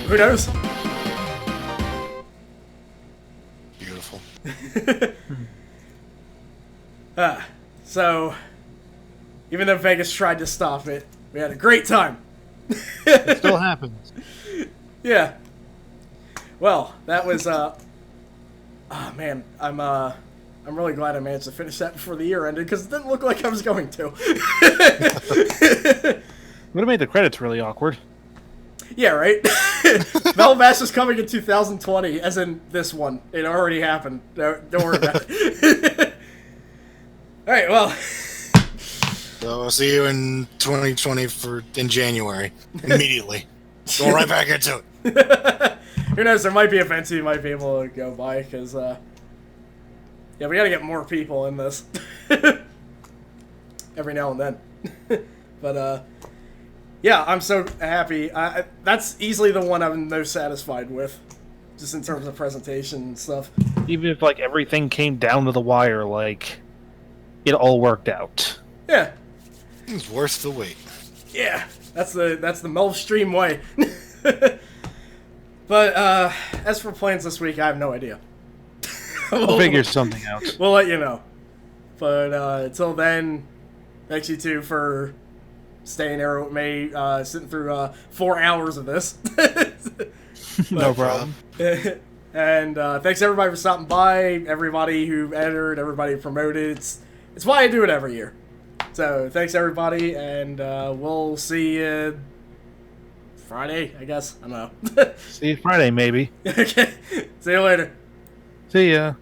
Who knows? Beautiful. So, even though Vegas tried to stop it, we had a great time. It still happens. Yeah. Well, that was oh man, I'm really glad I managed to finish that before the year ended because it didn't look like I was going to. Would have made the credits really awkward. Yeah, right? MelvBash is coming in 2020, as in this one. It already happened. Don't worry about it. Alright, well. So I'll see you in 2020 in January. Immediately. Go right back into it. Who knows, there might be events you might be able to go by, because, yeah, we gotta get more people in this. Every now and then. But, yeah, I'm so happy. That's easily the one I'm most satisfied with, just in terms of presentation and stuff. Even if, like, everything came down to the wire, like, it all worked out. Yeah. It's worth the wait. Yeah, that's the Melv stream way. But as for plans this week, I have no idea. We'll figure something out. We'll let you know. But until then, thanks you two for staying there with me, sitting through 4 hours of this. No problem. And thanks everybody for stopping by, everybody who entered, everybody who promoted. It's why I do it every year. So thanks everybody, and we'll see you Friday, I guess. I don't know. See you Friday, maybe. Okay. See you later. See ya.